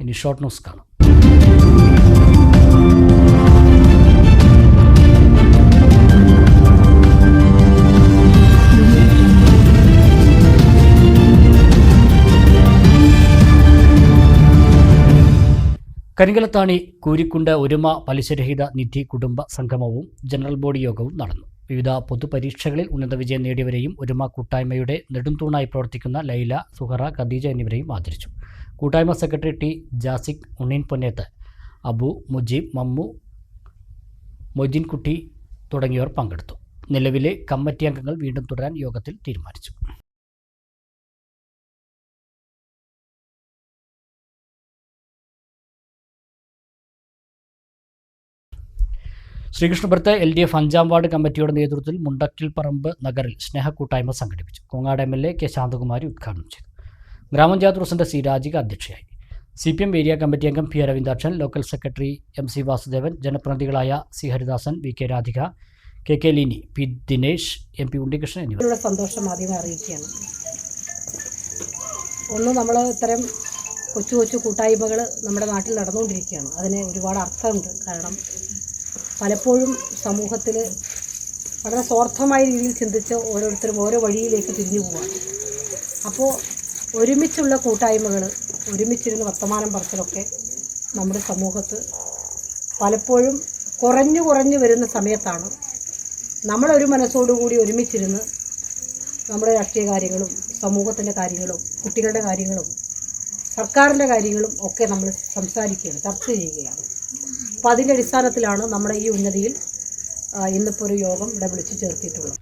ഇനി ഷോർട്ട് ന്യൂസ് കാണാം. കരിങ്കലത്താണി കൂരിക്കുണ്ട് ഒരുമ പലിശരഹിത നിധി കുടുംബ സംഗമവും ജനറൽ ബോഡി യോഗവും നടന്നു. വിവിധ പൊതുപരീക്ഷകളിൽ ഉന്നത വിജയം നേടിയവരെയും ഒരുമ കൂട്ടായ്മയുടെ നെടുംതൂണായി പ്രവർത്തിക്കുന്ന ലൈല, സുഹറ, ഖദീജ എന്നിവരെയും ആദരിച്ചു. കൂട്ടായ്മ സെക്രട്ടറി ടി ജാസിഖ്, ഉണ്ണീൻ പൊന്നേത്ത്, അബു, മുജീബ്, മമ്മു, മൊയ്തീൻകുട്ടി തുടങ്ങിയവർ പങ്കെടുത്തു. നിലവിലെ കമ്മിറ്റി അംഗങ്ങൾ വീണ്ടും തുടരാൻ യോഗത്തിൽ തീരുമാനിച്ചു. ശ്രീകൃഷ്ണപുരത്ത് LDF 5-ാം വാർഡ് കമ്മിറ്റിയുടെ നേതൃത്വത്തിൽ മുണ്ടക്കിൽപ്പറമ്പ് നഗറിൽ സ്നേഹക്കൂട്ടായ്മ സംഘടിപ്പിച്ചു. കോങ്ങാട് MLA കെ ശാന്തകുമാരി ഉദ്ഘാടനം ചെയ്തു. ഗ്രാമപഞ്ചായത്ത് പ്രസിഡന്റ് സി രാജിക അധ്യക്ഷയായി. CPM ഏരിയ കമ്മിറ്റി അംഗം P Aravindakshan, local secretary MC Vasudevan, ജനപ്രതിനിധികളായ C Haridasan, VK Radhika, KK Lini, P Dinesh, MP Unnikrishnan എന്നിവർ സന്തോഷം ആദ്യമേ അറിയിക്കുകയാണ്. ഒന്ന്, നമ്മൾ ഇത്തരം കൊച്ചു കൊച്ചു കൂട്ടായ്മകൾ നമ്മുടെ നാട്ടിൽ നടന്നുകൊണ്ടിരിക്കുകയാണ്. അതിന് ഒരുപാട് അർത്ഥമുണ്ട്. കാരണം പലപ്പോഴും സമൂഹത്തിൽ വളരെ സ്വാർത്ഥമായ രീതിയിൽ ചിന്തിച്ച് ഓരോരുത്തരും ഓരോ വഴിയിലേക്ക് തിരിഞ്ഞു പോവാണ്. അപ്പോൾ ഒരുമിച്ചുള്ള കൂട്ടായ്മകൾ, ഒരുമിച്ചിരുന്ന് വർത്തമാനം പറച്ചിലൊക്കെ നമ്മുടെ സമൂഹത്ത് പലപ്പോഴും കുറഞ്ഞു വരുന്ന സമയത്താണ് നമ്മളൊരു മനസ്സോടുകൂടി ഒരുമിച്ചിരുന്ന് നമ്മുടെ രാഷ്ട്രീയ കാര്യങ്ങളും സമൂഹത്തിൻ്റെ കാര്യങ്ങളും കുട്ടികളുടെ കാര്യങ്ങളും സർക്കാരിൻ്റെ കാര്യങ്ങളും ഒക്കെ നമ്മൾ സംസാരിക്കുകയാണ്, ചർച്ച ചെയ്യുകയാണ്. അപ്പോൾ അതിൻ്റെ അടിസ്ഥാനത്തിലാണ് നമ്മുടെ ഈ ഉന്നതിയിൽ ഇന്നിപ്പോൾ ഒരു യോഗം ഇവിടെ വിളിച്ചു ചേർത്തിട്ടുള്ളത്.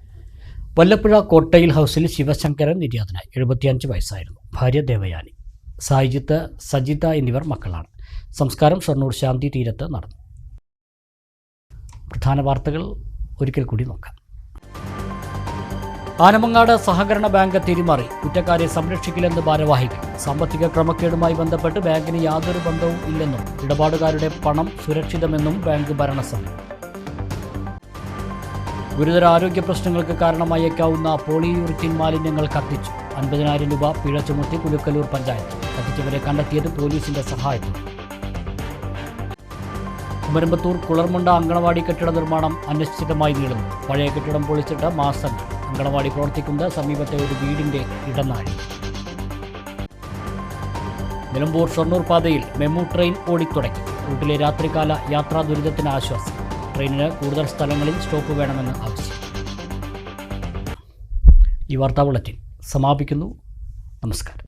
വല്ലപ്പുഴ കോട്ടയിൽ ഹൗസിൽ ശിവശങ്കരൻ നിര്യാതനായി. 75 വയസ്സായിരുന്നു. ഭാര്യ ദേവയാനി, സായിജിത്ത്, സജിത എന്നിവർ മക്കളാണ്. സംസ്കാരം ഷൊർണൂർ ശാന്തി തീരത്ത് നടന്നു. പ്രധാന വാർത്തകൾ ഒരിക്കൽ കൂടി നോക്കാം. ആനമങ്ങാട് സഹകരണ ബാങ്ക് തിരിമറി, കുറ്റക്കാരെ സംരക്ഷിക്കില്ലെന്ന് ഭാരവാഹികൾ. സാമ്പത്തിക ക്രമക്കേടുമായി ബന്ധപ്പെട്ട് ബാങ്കിന് യാതൊരു ബന്ധവും ഇല്ലെന്നും ഇടപാടുകാരുടെ പണം സുരക്ഷിതമെന്നും ബാങ്ക് ഭരണസമിതി. ഗുരുതര ആരോഗ്യ പ്രശ്നങ്ങൾക്ക് കാരണമായേക്കാവുന്ന പോളിയൂറിത്തിൻ മാലിന്യങ്ങൾ കത്തിച്ചു. 50,000 രൂപ പിഴ ചുമത്തി കുലുക്കലൂർ പഞ്ചായത്ത്. കത്തിച്ചവരെ കണ്ടെത്തിയത് പോലീസിന്റെ സഹായത്തോടെ. കുമരമ്പത്തൂർ കുളർമുണ്ട അങ്കണവാടി കെട്ടിട നിർമ്മാണം അനിശ്ചിതമായി നീളുന്നു. പഴയ കെട്ടിടം പൊളിച്ചിട്ട് മാസങ്ങൾ. അങ്കണവാടി പ്രവർത്തിക്കുന്ന സമീപത്തെ ഒരു വീടിന്റെ ഇടനാഴി. നിലമ്പൂർ ഷൊർണൂർ പാതയിൽ മെമു ട്രെയിൻ ഓടിത്തുടങ്ങി. റൂട്ടിലെ രാത്രികാല യാത്രാ ദുരിതത്തിന് ആശ്വാസം. ട്രെയിനിന് കൂടുതൽ സ്ഥലങ്ങളിൽ സ്റ്റോപ്പ് വേണമെന്ന് ആവശ്യം. ഈ വാർത്താ ബുള്ളറ്റിൻ സമാപിക്കുന്നു. നമസ്കാരം.